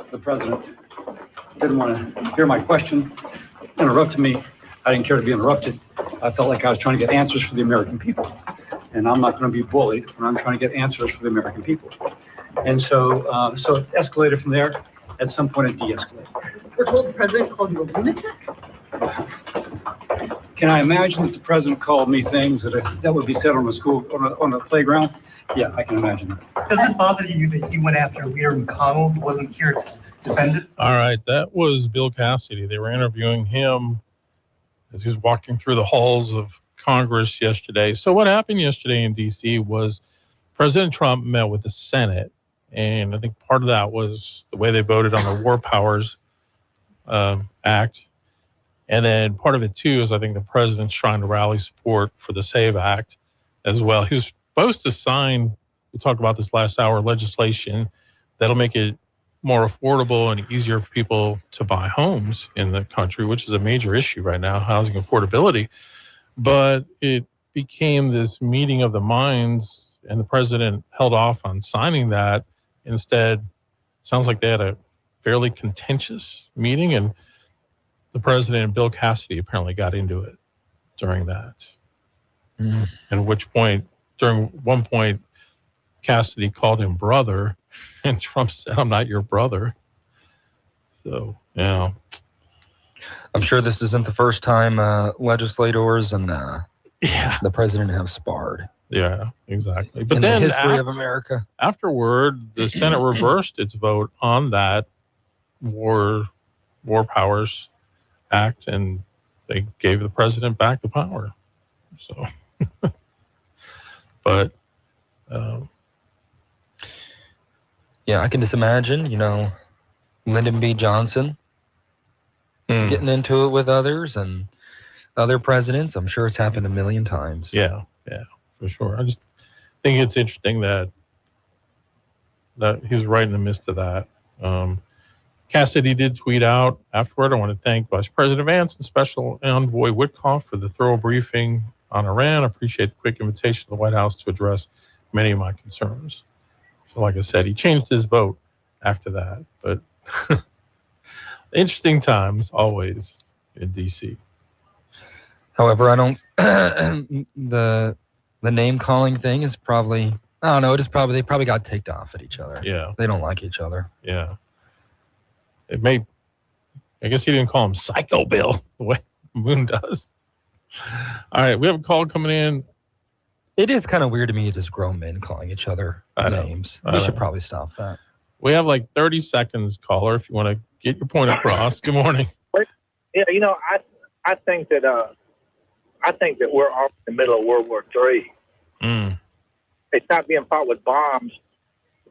The president didn't want to hear my question, interrupted me. I didn't care to be interrupted. I felt like I was trying to get answers for the American people. And I'm not going to be bullied when I'm trying to get answers for the American people. And so it escalated from there. At some point, it de-escalated. We're told the president called you a lunatic? Can I imagine that the president called me things that would be said on a playground? Yeah, I can imagine that. Does it bother you that he went after Leader McConnell, who wasn't here to defend it? All right, that was Bill Cassidy. They were interviewing him as he was walking through the halls of Congress yesterday. So what happened yesterday in D.C. was President Trump met with the Senate, and I think part of that was the way they voted on the War Powers Act. And then part of it, too, is I think the president's trying to rally support for the SAVE Act as well. He was supposed to sign, we talked about this last hour, legislation that'll make it more affordable and easier for people to buy homes in the country, which is a major issue right now, housing affordability. But it became this meeting of the minds, and the president held off on signing that. Instead, sounds like they had a fairly contentious meeting, and the president and Bill Cassidy apparently got into it during that. At which point, during one point, Cassidy called him brother, and Trump said, "I'm not your brother." So, yeah. I'm sure this isn't the first time legislators and the president have sparred. Yeah, exactly. But in then the history of America. Afterward, the Senate reversed its vote on that War Powers Act, and they gave the president back the power. So, but yeah, I can just imagine, Lyndon B. Johnson getting into it with others and other presidents. I'm sure it's happened a million times. Yeah, for sure. I just think it's interesting that he was right in the midst of that. Cassidy did tweet out afterward, "I want to thank Vice President Vance and Special Envoy Witkoff for the thorough briefing on Iran. I appreciate the quick invitation to the White House to address many of my concerns." So like I said, he changed his vote after that. But Interesting times always in D.C. However, I don't. the name calling thing is probably. I don't know. They probably got ticked off at each other. Yeah. They don't like each other. Yeah. It may. I guess he didn't call him Psycho Bill the way Moon does. All right, we have a call coming in. It is kind of weird to me, just grown men calling each other names. We should probably stop that. We have like 30 seconds, caller, if you want to get your point across. Good morning. Yeah, I think that we're all in the middle of World War III. It's not being fought with bombs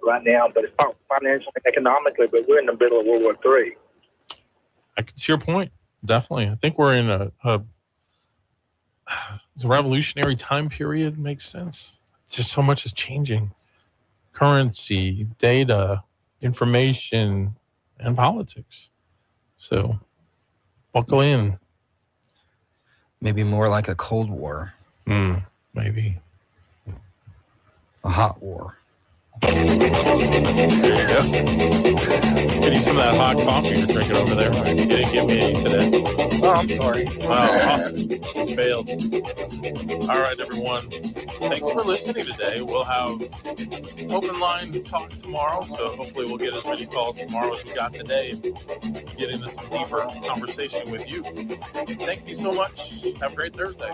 right now, but it's fought financially and economically. But we're in the middle of World War III. I can see your point. Definitely. I think we're in a revolutionary time period. Makes sense. Just so much is changing. Currency, data, information, and politics. So buckle in. Maybe more like a Cold War. Maybe. A hot war. There you go. Get you some of that hot coffee you're drinking over there. You didn't give me any today. Oh, I'm sorry. Failed. All right, everyone. Thanks for listening today. We'll have open line talk tomorrow, so hopefully we'll get as many calls tomorrow as we got today and get into some deeper conversation with you. Thank you so much. Have a great Thursday.